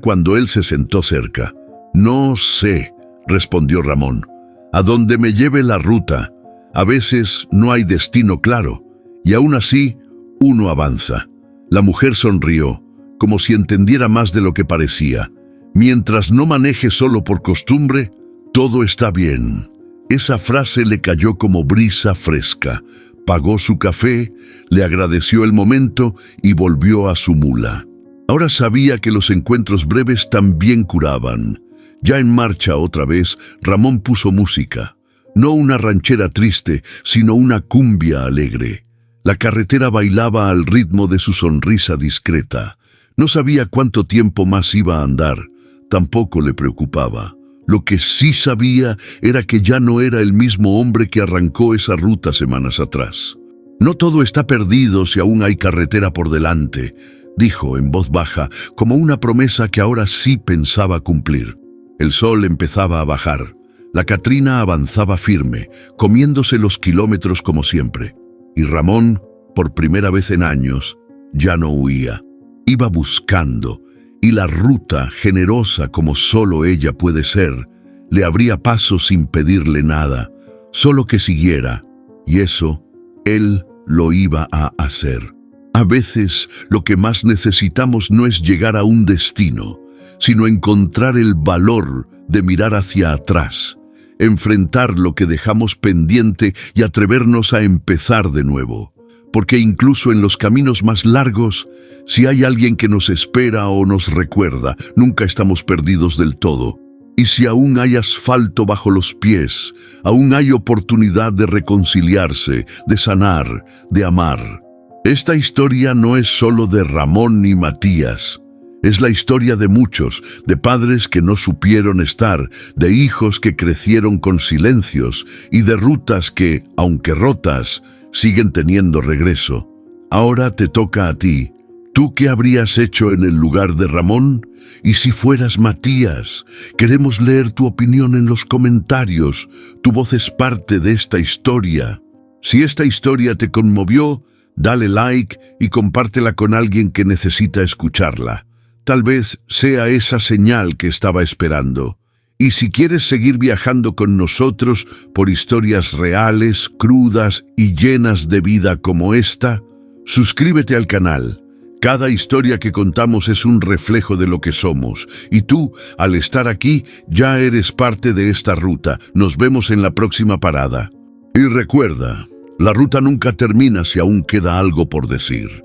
cuando él se sentó cerca. «No sé», respondió Ramón. «A donde me lleve la ruta. A veces no hay destino claro, y aún así uno avanza». La mujer sonrió, como si entendiera más de lo que parecía. «Mientras no maneje solo por costumbre, todo está bien». Esa frase le cayó como brisa fresca. Pagó su café, le agradeció el momento y volvió a su mula. Ahora sabía que los encuentros breves también curaban. Ya en marcha otra vez, Ramón puso música. No una ranchera triste, sino una cumbia alegre. La carretera bailaba al ritmo de su sonrisa discreta. No sabía cuánto tiempo más iba a andar. Tampoco le preocupaba. Lo que sí sabía era que ya no era el mismo hombre que arrancó esa ruta semanas atrás. «No todo está perdido si aún hay carretera por delante», dijo en voz baja, como una promesa que ahora sí pensaba cumplir. El sol empezaba a bajar. La Catrina avanzaba firme, comiéndose los kilómetros como siempre. Y Ramón, por primera vez en años, ya no huía. Iba buscando, y la ruta, generosa como solo ella puede ser, le abría paso sin pedirle nada, solo que siguiera, y eso, él lo iba a hacer. A veces, lo que más necesitamos no es llegar a un destino, sino encontrar el valor de mirar hacia atrás, enfrentar lo que dejamos pendiente y atrevernos a empezar de nuevo. Porque incluso en los caminos más largos, si hay alguien que nos espera o nos recuerda, nunca estamos perdidos del todo. Y si aún hay asfalto bajo los pies, aún hay oportunidad de reconciliarse, de sanar, de amar. Esta historia no es solo de Ramón ni Matías. Es la historia de muchos, de padres que no supieron estar, de hijos que crecieron con silencios y de rutas que, aunque rotas, siguen teniendo regreso. Ahora te toca a ti. ¿Tú qué habrías hecho en el lugar de Ramón? Y si fueras Matías, queremos leer tu opinión en los comentarios. Tu voz es parte de esta historia. Si esta historia te conmovió, dale like y compártela con alguien que necesita escucharla. Tal vez sea esa señal que estaba esperando. Y si quieres seguir viajando con nosotros por historias reales, crudas y llenas de vida como esta, suscríbete al canal. Cada historia que contamos es un reflejo de lo que somos, y tú, al estar aquí, ya eres parte de esta ruta. Nos vemos en la próxima parada. Y recuerda, la ruta nunca termina si aún queda algo por decir.